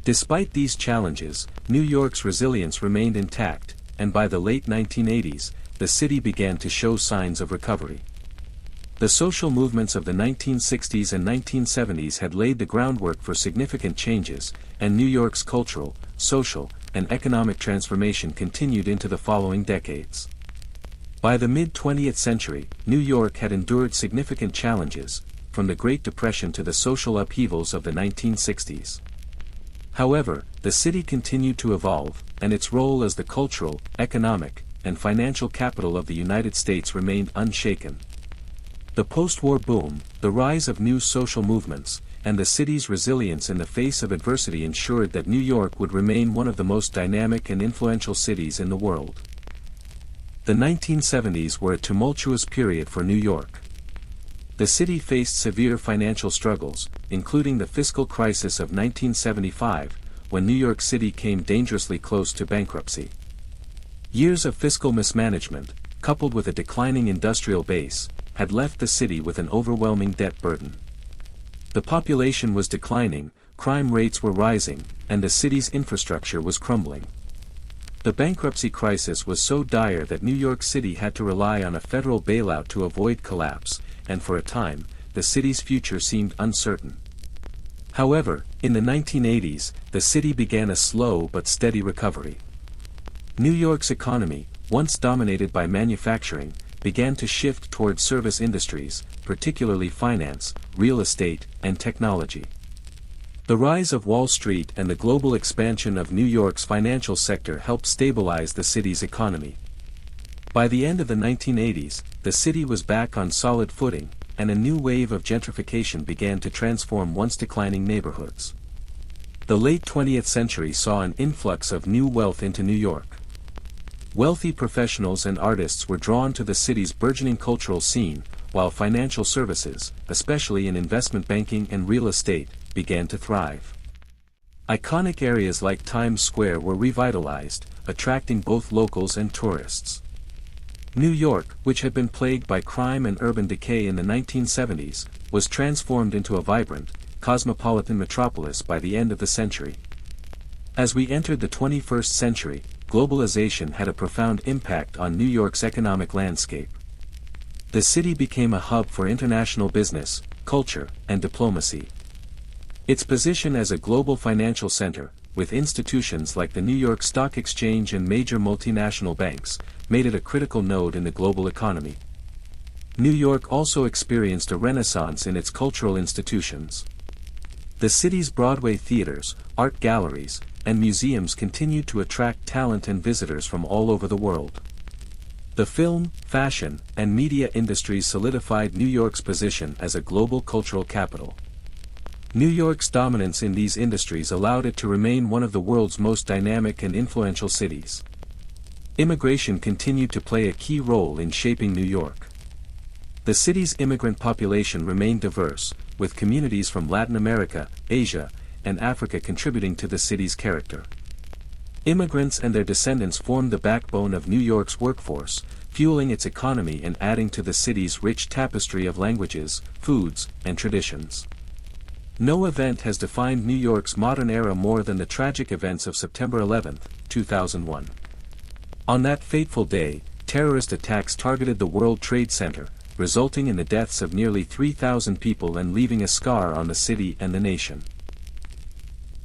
Despite these challenges, New York's resilience remained intact, and by the late 1980s, the city began to show signs of recovery. The social movements of the 1960s and 1970s had laid the groundwork for significant changes, and New York's cultural, social, and economic transformation continued into the following decades. By the mid-20th century, New York had endured significant challenges, from the Great Depression to the social upheavals of the 1960s. However, the city continued to evolve, and its role as the cultural, economic, and financial capital of the United States remained unshaken. The post-war boom, the rise of new social movements, and the city's resilience in the face of adversity ensured that New York would remain one of the most dynamic and influential cities in the world. The 1970s were a tumultuous period for New York. The city faced severe financial struggles, including the fiscal crisis of 1975, when New York City came dangerously close to bankruptcy. Years of fiscal mismanagement, coupled with a declining industrial base, had left the city with an overwhelming debt burden. The population was declining, crime rates were rising, and the city's infrastructure was crumbling. The bankruptcy crisis was so dire that New York City had to rely on a federal bailout to avoid collapse, and for a time, the city's future seemed uncertain. However, in the 1980s, the city began a slow but steady recovery. New York's economy, once dominated by manufacturing, began to shift toward service industries, particularly finance, real estate, and technology. The rise of Wall Street and the global expansion of New York's financial sector helped stabilize the city's economy. By the end of the 1980s, the city was back on solid footing, and a new wave of gentrification began to transform once declining neighborhoods. The late 20th century saw an influx of new wealth into New York. Wealthy professionals and artists were drawn to the city's burgeoning cultural scene, while financial services, especially in investment banking and real estate, began to thrive. Iconic areas like Times Square were revitalized, attracting both locals and tourists. New York, which had been plagued by crime and urban decay in the 1970s, was transformed into a vibrant, cosmopolitan metropolis by the end of the century. As we entered the 21st century, globalization had a profound impact on New York's economic landscape. The city became a hub for international business, culture, and diplomacy. Its position as a global financial center, with institutions like the New York Stock Exchange and major multinational banks, made it a critical node in the global economy. New York also experienced a renaissance in its cultural institutions. The city's Broadway theaters, art galleries, and museums continued to attract talent and visitors from all over the world. The film, fashion, and media industries solidified New York's position as a global cultural capital. New York's dominance in these industries allowed it to remain one of the world's most dynamic and influential cities. Immigration continued to play a key role in shaping New York. The city's immigrant population remained diverse, with communities from Latin America, Asia, and Africa contributing to the city's character. Immigrants and their descendants formed the backbone of New York's workforce, fueling its economy and adding to the city's rich tapestry of languages, foods, and traditions. No event has defined New York's modern era more than the tragic events of September 11, 2001. On that fateful day, terrorist attacks targeted the World Trade Center, resulting in the deaths of nearly 3,000 people and leaving a scar on the city and the nation.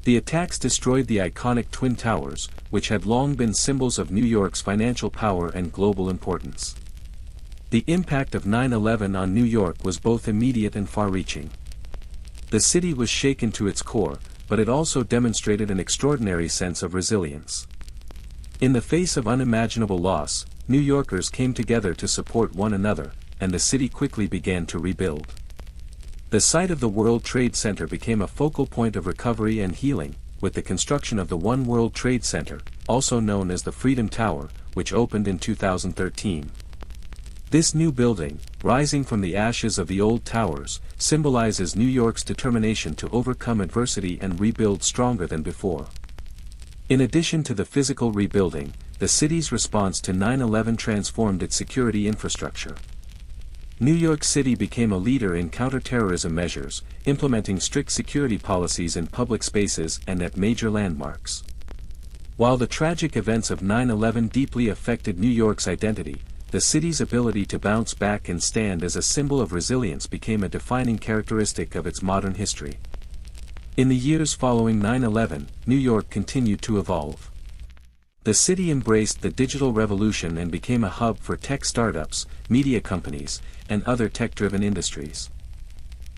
The attacks destroyed the iconic Twin Towers, which had long been symbols of New York's financial power and global importance. The impact of 9/11 on New York was both immediate and far-reaching. The city was shaken to its core, but it also demonstrated an extraordinary sense of resilience. In the face of unimaginable loss, New Yorkers came together to support one another, and the city quickly began to rebuild. The site of the World Trade Center became a focal point of recovery and healing, with the construction of the One World Trade Center, also known as the Freedom Tower, which opened in 2013. This new building, rising from the ashes of the old towers, symbolizes New York's determination to overcome adversity and rebuild stronger than before. In addition to the physical rebuilding, the city's response to 9/11 transformed its security infrastructure. New York City became a leader in counterterrorism measures, implementing strict security policies in public spaces and at major landmarks. While the tragic events of 9/11 deeply affected New York's identity, the city's ability to bounce back and stand as a symbol of resilience became a defining characteristic of its modern history. In the years following 9/11, New York continued to evolve. The city embraced the digital revolution and became a hub for tech startups, media companies, and other tech-driven industries.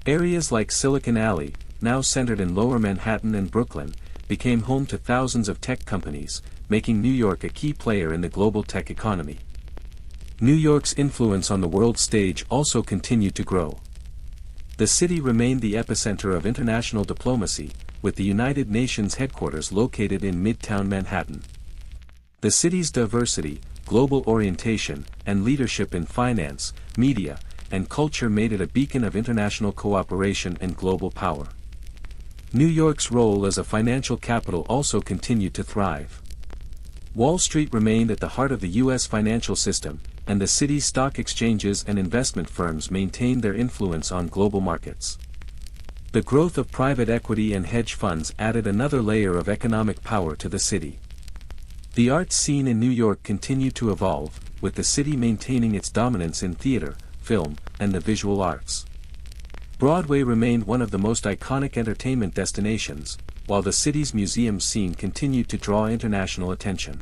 Areas like Silicon Alley, now centered in Lower Manhattan and Brooklyn, became home to thousands of tech companies, making New York a key player in the global tech economy. New York's influence on the world stage also continued to grow. The city remained the epicenter of international diplomacy, with the United Nations headquarters located in Midtown Manhattan. The city's diversity, global orientation, and leadership in finance, media, and culture made it a beacon of international cooperation and global power. New York's role as a financial capital also continued to thrive. Wall Street remained at the heart of the U.S. financial system, and the city's stock exchanges and investment firms maintained their influence on global markets. The growth of private equity and hedge funds added another layer of economic power to the city. The arts scene in New York continued to evolve, with the city maintaining its dominance in theater, film, and the visual arts. Broadway remained one of the most iconic entertainment destinations, while the city's museum scene continued to draw international attention.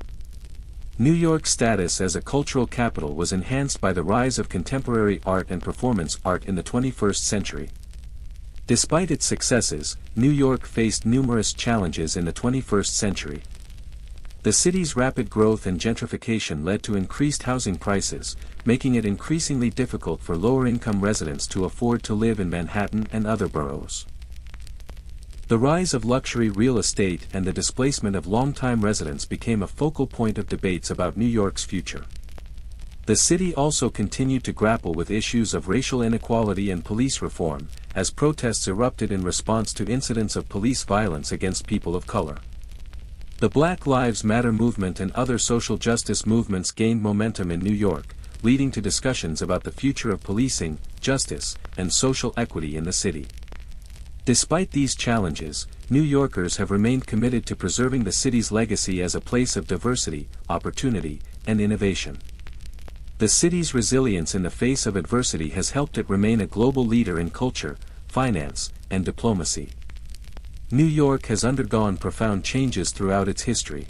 New York's status as a cultural capital was enhanced by the rise of contemporary art and performance art in the 21st century. Despite its successes, New York faced numerous challenges in the 21st century. The city's rapid growth and gentrification led to increased housing prices, making it increasingly difficult for lower-income residents to afford to live in Manhattan and other boroughs. The rise of luxury real estate and the displacement of longtime residents became a focal point of debates about New York's future. The city also continued to grapple with issues of racial inequality and police reform, as protests erupted in response to incidents of police violence against people of color. The Black Lives Matter movement and other social justice movements gained momentum in New York, leading to discussions about the future of policing, justice, and social equity in the city. Despite these challenges, New Yorkers have remained committed to preserving the city's legacy as a place of diversity, opportunity, and innovation. The city's resilience in the face of adversity has helped it remain a global leader in culture, finance, and diplomacy. New York has undergone profound changes throughout its history.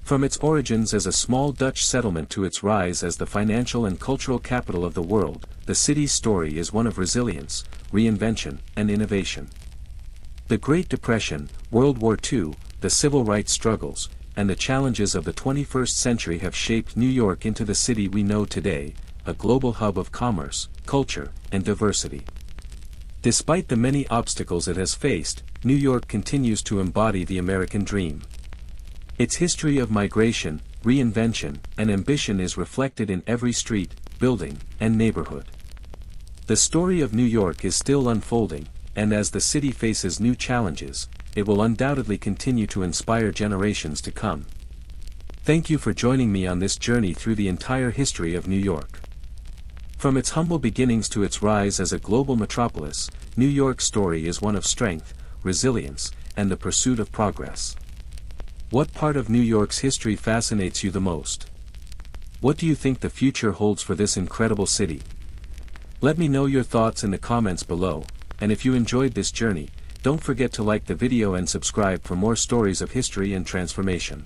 From its origins as a small Dutch settlement to its rise as the financial and cultural capital of the world, the city's story is one of resilience, reinvention, and innovation. The Great Depression, World War II, the civil rights struggles, and the challenges of the 21st century have shaped New York into the city we know today, a global hub of commerce, culture, and diversity. Despite the many obstacles it has faced, New York continues to embody the American dream. Its history of migration, reinvention, and ambition is reflected in every street, building, and neighborhood. The story of New York is still unfolding, and as the city faces new challenges, it will undoubtedly continue to inspire generations to come. Thank you for joining me on this journey through the entire history of New York. From its humble beginnings to its rise as a global metropolis, New York's story is one of strength, resilience, and the pursuit of progress. What part of New York's history fascinates you the most? What do you think the future holds for this incredible city? Let me know your thoughts in the comments below, and if you enjoyed this journey, don't forget to like the video and subscribe for more stories of history and transformation.